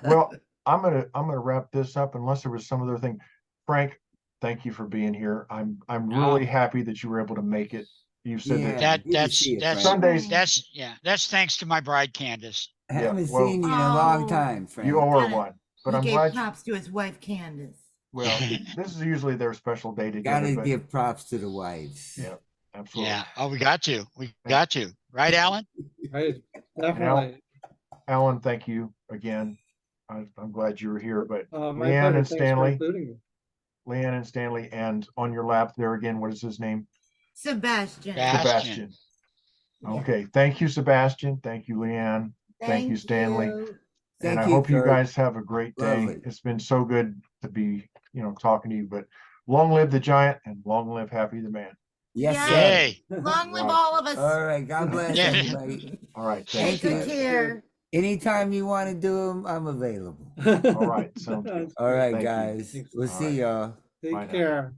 Well, I'm gonna wrap this up unless there was some other thing. Frank, thank you for being here. I'm really happy that you were able to make it. You said that good to see you, Frank. Sundays. That's thanks to my bride Candace. I haven't well, seen you in a long time, Frank. You owe her Gotta- one. But he I'm gave glad. props to his wife, Candace. Well, this is usually their special day together. Gotta but give props to the wives. yeah, absolutely. Yeah. Oh, we got to. Right, Alan? Right, definitely. Alan, thank you again. I'm glad you were here. But My Leanne pleasure. and Thanks for Stanley, including me. and on your lap there again, what is his name? Sebastian. Sebastian. Okay, thank you, Sebastian. Thank you, Leanne. Thank you, Stanley. And I hope you Kurt. guys have a great day. Lovely. It's been so good to be, talking to you. But long live the giant and long live Happy the Man. Yes, Yeah. sir. Yay. Long live Right. all of us. All right. God bless Yeah. everybody. All right, Take thank you. good care. Anytime you want to do them, I'm available. All right, sounds good. All right, Thank you. guys. We'll All see right. y'all. Bye now. Take care.